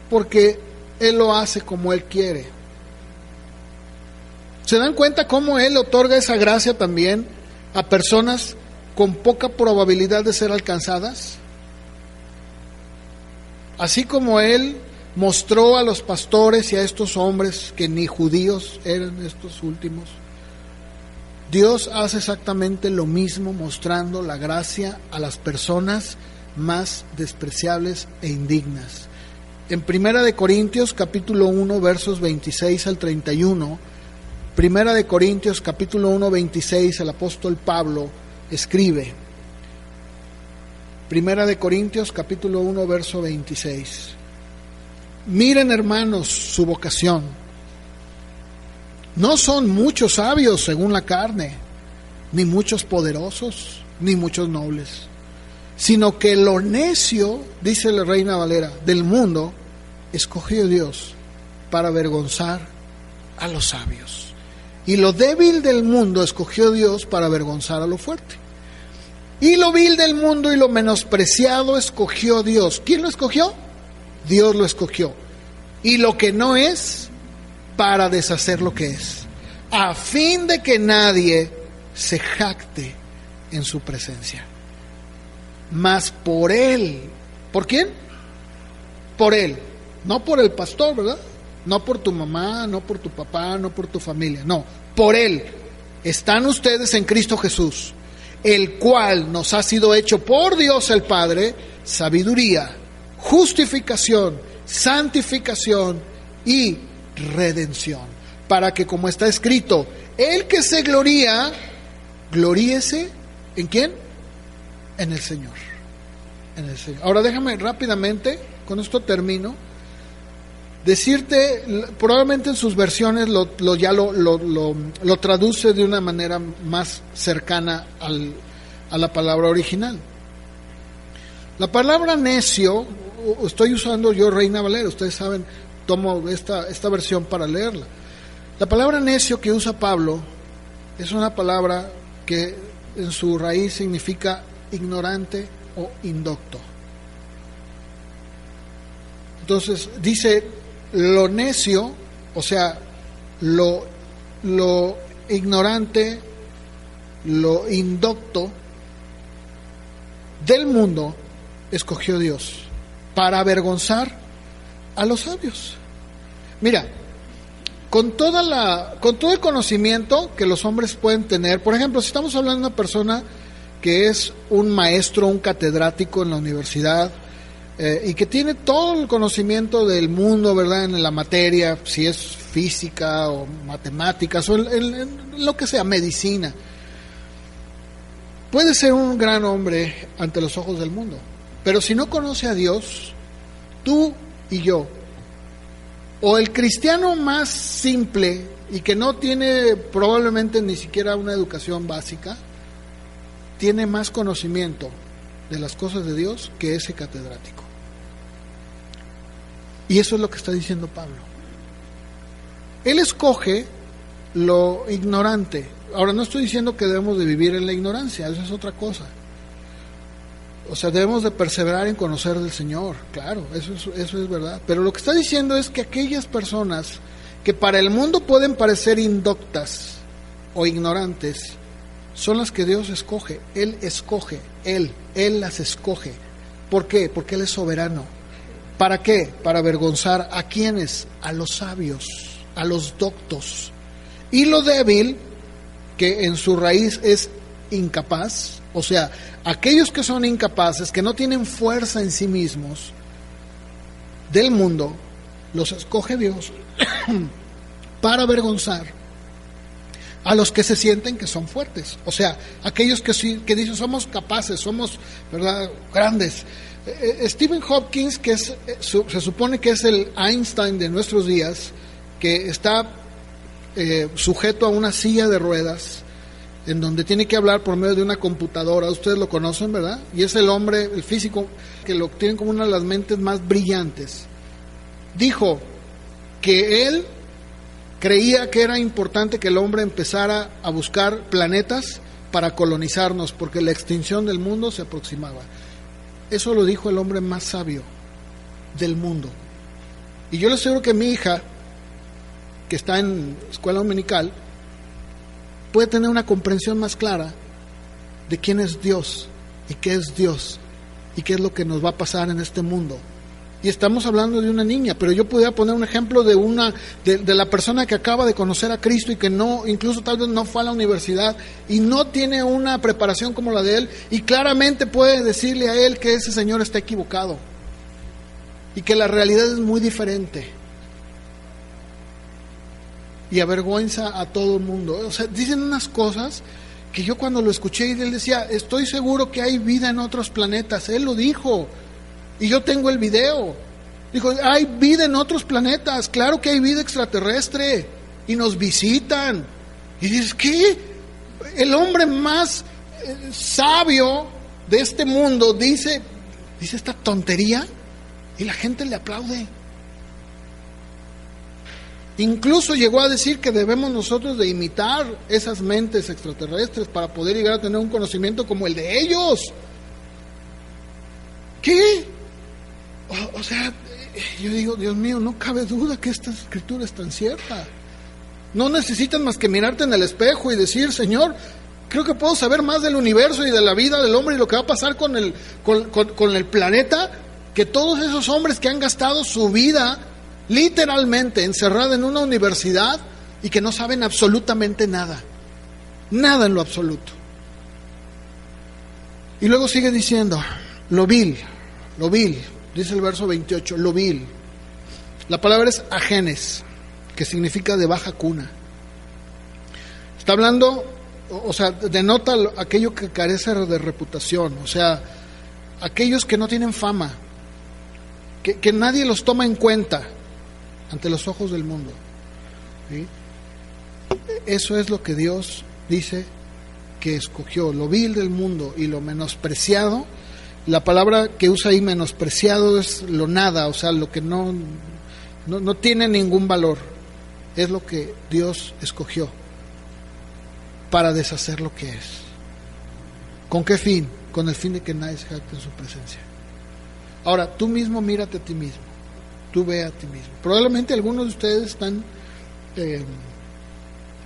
Speaker 1: porque Él lo hace como Él quiere. ¿Se dan cuenta cómo Él otorga esa gracia también a personas con poca probabilidad de ser alcanzadas? Así como Él mostró a los pastores y a estos hombres que ni judíos eran estos últimos, Dios hace exactamente lo mismo, mostrando la gracia a las personas más despreciables e indignas. En 1 Corintios capítulo 1 versos 26 al 31, 1 Corintios capítulo 1 26, el apóstol Pablo escribe, 1 Corintios capítulo 1 verso 26: miren, hermanos, su vocación. No son muchos sabios según la carne, ni muchos poderosos, ni muchos nobles, sino que lo necio, dice la Reina Valera, del mundo, escogió Dios para avergonzar a los sabios. Y lo débil del mundo escogió Dios para avergonzar a lo fuerte. Y lo vil del mundo y lo menospreciado escogió Dios. ¿Quién lo escogió? Dios lo escogió. Y lo que no es, para deshacer lo que es, a fin de que nadie se jacte en su presencia. Mas por Él. ¿Por quién? Por Él. No por el pastor, ¿verdad? No por tu mamá, no por tu papá, no por tu familia. No, por Él. Están ustedes en Cristo Jesús, el cual nos ha sido hecho por Dios el Padre sabiduría, justificación, santificación y redención, para que, como está escrito, el que se gloría, gloríese ¿en quién? En el Señor. En el Señor. Ahora déjame rápidamente, con esto termino, decirte, probablemente en sus versiones lo traduce de una manera más cercana a la palabra original. La palabra necio, estoy usando yo Reina Valera, ustedes saben, tomo esta versión para leerla. La palabra necio que usa Pablo es una palabra que en su raíz significa ignorante o indocto. Entonces dice lo necio, o sea, lo ignorante, lo indocto del mundo escogió Dios para avergonzar a los sabios. Mira, con todo el conocimiento que los hombres pueden tener, por ejemplo, si estamos hablando de una persona que es un maestro, un catedrático en la universidad, y que tiene todo el conocimiento del mundo, ¿verdad?, en la materia, si es física o matemáticas o en lo que sea, medicina, puede ser un gran hombre ante los ojos del mundo, pero si no conoce a Dios, tú y yo, o el cristiano más simple y que no tiene probablemente ni siquiera una educación básica, tiene más conocimiento de las cosas de Dios que ese catedrático. Y eso es lo que está diciendo Pablo. Él escoge lo ignorante. Ahora, no estoy diciendo que debemos de vivir en la ignorancia, eso es otra cosa. O sea, debemos de perseverar en conocer del Señor, claro, eso es verdad. Pero lo que está diciendo es que aquellas personas que para el mundo pueden parecer indoctas, o ignorantes son las que Dios escoge. Él escoge, Él las escoge. ¿Por qué? Porque Él es soberano. ¿Para qué? Para avergonzar ¿a quiénes? A los sabios, a los doctos. Y lo débil, que en su raíz es incapaz, o sea, aquellos que son incapaces, que no tienen fuerza en sí mismos, del mundo, los escoge Dios para avergonzar a los que se sienten que son fuertes, o sea, aquellos que dicen somos capaces, somos, ¿verdad?, grandes. Stephen Hopkins, que se supone que es el Einstein de nuestros días, que está sujeto a una silla de ruedas, en donde tiene que hablar por medio de una computadora. Ustedes lo conocen, ¿verdad? Y es el hombre, el físico, que lo tienen como una de las mentes más brillantes. Dijo que él creía que era importante que el hombre empezara a buscar planetas para colonizarnos, porque la extinción del mundo se aproximaba. Eso lo dijo el hombre más sabio del mundo. Y yo le aseguro que mi hija, que está en escuela dominical, puede tener una comprensión más clara de quién es Dios y qué es Dios y qué es lo que nos va a pasar en este mundo. Y estamos hablando de una niña, pero yo podría poner un ejemplo de la persona que acaba de conocer a Cristo y que no, incluso tal vez no fue a la universidad y no tiene una preparación como la de él, y claramente puede decirle a él que ese señor está equivocado y que la realidad es muy diferente. Y avergüenza a todo el mundo. O sea, dicen unas cosas que yo cuando lo escuché, y él decía, estoy seguro que hay vida en otros planetas. Él lo dijo, y yo tengo el video. Dijo, hay vida en otros planetas, claro que hay vida extraterrestre, y nos visitan. Y dices, ¿qué? El hombre más sabio de este mundo dice esta tontería, y la gente le aplaude. Incluso llegó a decir que debemos nosotros de imitar esas mentes extraterrestres para poder llegar a tener un conocimiento como el de ellos. ¿Qué? O sea, yo digo, Dios mío, no cabe duda que esta escritura es tan cierta. No necesitan más que mirarte en el espejo y decir, Señor, creo que puedo saber más del universo y de la vida del hombre y lo que va a pasar con el planeta, que todos esos hombres que han gastado su vida literalmente encerrada en una universidad y que no saben absolutamente nada en lo absoluto. Y luego sigue diciendo, lo vil, dice el verso 28, lo vil. La palabra es ajenes, que significa de baja cuna. Está hablando, o sea, denota aquello que carece de reputación, o sea, aquellos que no tienen fama, que nadie los toma en cuenta ante los ojos del mundo. ¿Sí? Eso es lo que Dios dice que escogió, lo vil del mundo y lo menospreciado. La palabra que usa ahí, menospreciado, es lo nada, o sea, lo que no tiene ningún valor. Es lo que Dios escogió para deshacer lo que es. ¿Con qué fin? Con el fin de que nadie se jacte en su presencia. Ahora, tú mismo mírate a ti mismo. Tú ve a ti mismo. Probablemente algunos de ustedes están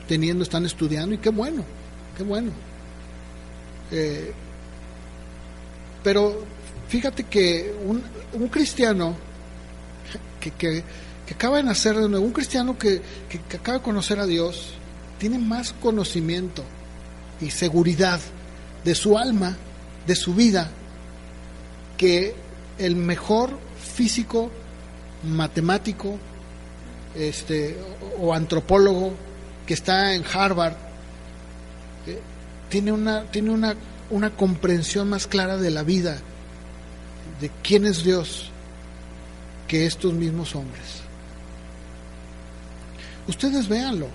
Speaker 1: están estudiando, y qué bueno. Pero fíjate que un cristiano que acaba de nacer de nuevo, un cristiano que acaba de conocer a Dios, tiene más conocimiento y seguridad de su alma, de su vida, que el mejor físico, matemático, o antropólogo que está en Harvard. Tiene una comprensión más clara de la vida, de quién es Dios, que estos mismos hombres. Ustedes véanlo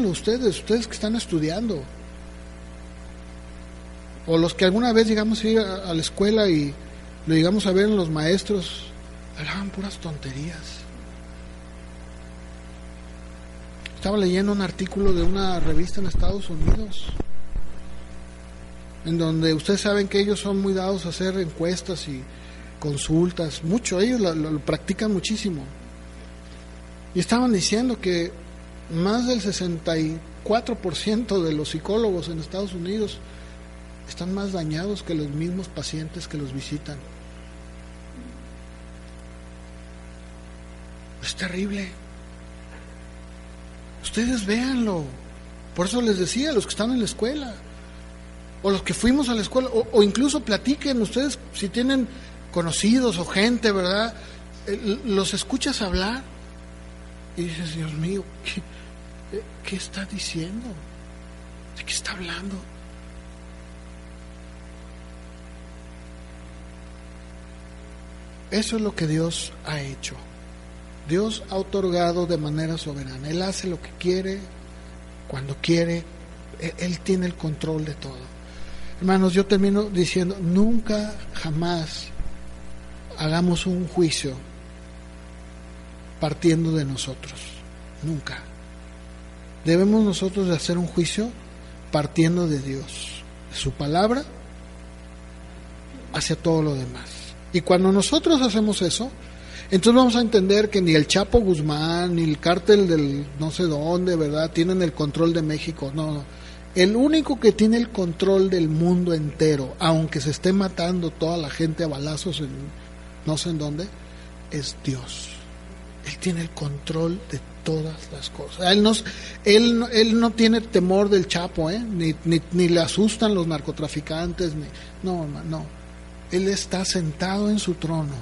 Speaker 1: ustedes que están estudiando, o los que alguna vez llegamos a ir a la escuela y lo llegamos a ver en los maestros, hablaban puras tonterías. Estaba leyendo un artículo de una revista en Estados Unidos, en donde ustedes saben que ellos son muy dados a hacer encuestas y consultas, mucho, ellos lo practican muchísimo. Y estaban diciendo que más del 64% de los psicólogos en Estados Unidos están más dañados que los mismos pacientes que los visitan. Es terrible. Ustedes véanlo. Por eso les decía, los que están en la escuela, o los que fuimos a la escuela, o incluso platiquen ustedes, si tienen conocidos o gente, ¿verdad? Los escuchas hablar y dices, Dios mío, ¿qué está diciendo? ¿De qué está hablando? Eso es lo que Dios ha hecho. Dios ha otorgado de manera soberana. Él hace lo que quiere, cuando quiere. Él tiene el control de todo. Hermanos, yo termino diciendo, nunca, jamás hagamos un juicio partiendo de nosotros. Nunca. Debemos nosotros de hacer un juicio partiendo de Dios, de su palabra, hacia todo lo demás. Y cuando nosotros hacemos eso, entonces vamos a entender que ni el Chapo Guzmán, ni el cártel del no sé dónde, ¿verdad?, tienen el control de México. No. El único que tiene el control del mundo entero, aunque se esté matando toda la gente a balazos en no sé en dónde, es Dios. Él tiene el control de todas las cosas. Él no tiene temor del Chapo, ni le asustan los narcotraficantes. No. Él está sentado en su trono,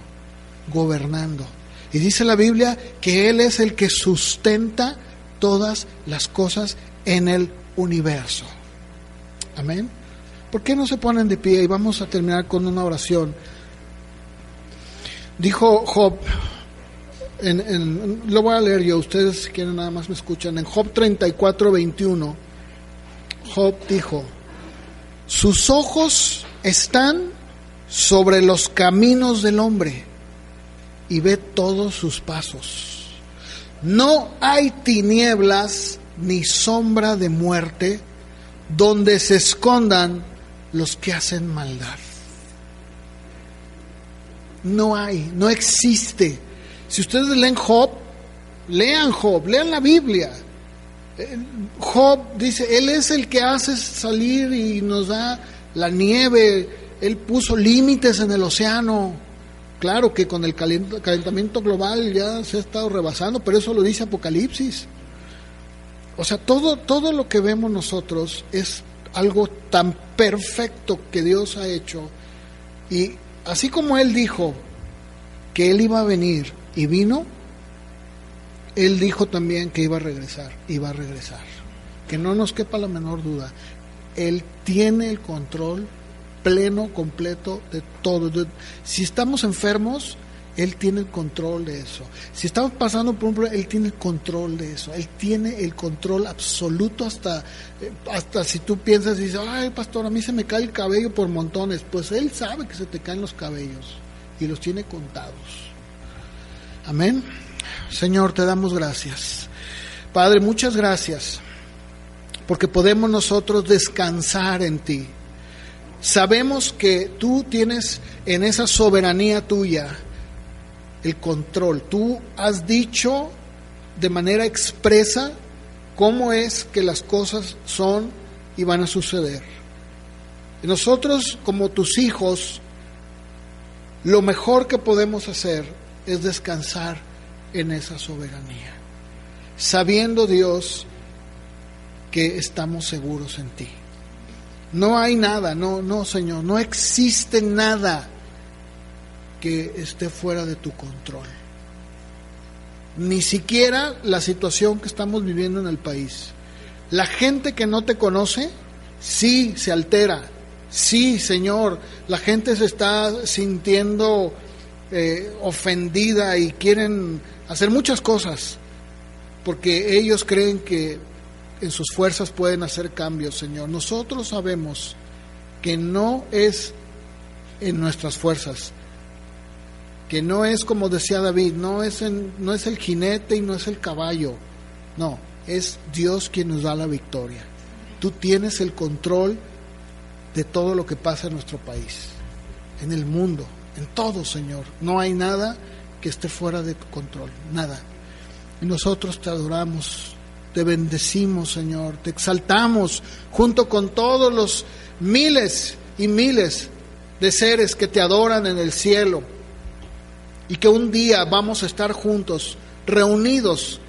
Speaker 1: gobernando. Y dice la Biblia que Él es el que sustenta todas las cosas en el universo. Amén. ¿Por qué no se ponen de pie? Y vamos a terminar con una oración. Dijo Job, lo voy a leer yo, ustedes si quieren nada más me escuchan. En Job 34:21, Job dijo: sus ojos están sobre los caminos del hombre y ve todos sus pasos. No hay tinieblas ni sombra de muerte donde se escondan los que hacen maldad. No existe. Si ustedes leen Job, lean la Biblia. Job dice, Él es el que hace salir y nos da la nieve. Él puso límites en el océano. Claro que con el calentamiento global ya se ha estado rebasando, pero eso lo dice Apocalipsis. O sea, todo lo que vemos nosotros es algo tan perfecto que Dios ha hecho. Y así como Él dijo que Él iba a venir y vino, Él dijo también que iba a regresar, y va a regresar. Que no nos quepa la menor duda. Él tiene el control pleno, completo de todo. Si estamos enfermos, Él tiene el control de eso. Si estamos pasando por un problema, Él tiene el control de eso. Él tiene el control absoluto hasta si tú piensas y dices, ay, pastor, a mí se me cae el cabello por montones. Pues Él sabe que se te caen los cabellos y los tiene contados. Amén. Señor, te damos gracias. Padre, muchas gracias, porque podemos nosotros descansar en ti. Sabemos que tú tienes en esa soberanía tuya el control. Tú has dicho de manera expresa cómo es que las cosas son y van a suceder. Y nosotros, como tus hijos, lo mejor que podemos hacer es descansar en esa soberanía, sabiendo, Dios, que estamos seguros en ti. No hay nada, no, Señor, no existe nada que esté fuera de tu control. Ni siquiera la situación que estamos viviendo en el país. La gente que no te conoce, sí se altera. Sí, Señor, la gente se está sintiendo ofendida y quieren hacer muchas cosas porque ellos creen que en sus fuerzas pueden hacer cambios, Señor. Nosotros sabemos que no es en nuestras fuerzas, que no es como decía David, no es el jinete y no es el caballo, no, es Dios quien nos da la victoria. Tú tienes el control de todo lo que pasa en nuestro país, en el mundo, en todo, Señor. No hay nada que esté fuera de tu control, nada. Y nosotros te adoramos, te bendecimos, Señor, te exaltamos junto con todos los miles y miles de seres que te adoran en el cielo, y que un día vamos a estar juntos, reunidos,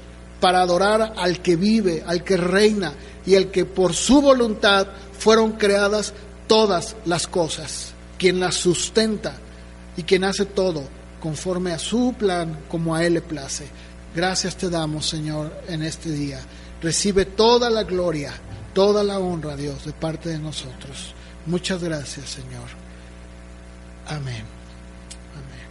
Speaker 1: para adorar al que vive, al que reina, y al que por su voluntad fueron creadas todas las cosas, quien las sustenta y quien hace todo conforme a su plan, como a Él le place. Gracias te damos, Señor, en este día. Recibe toda la gloria, toda la honra, Dios, de parte de nosotros. Muchas gracias, Señor. Amén. Amén.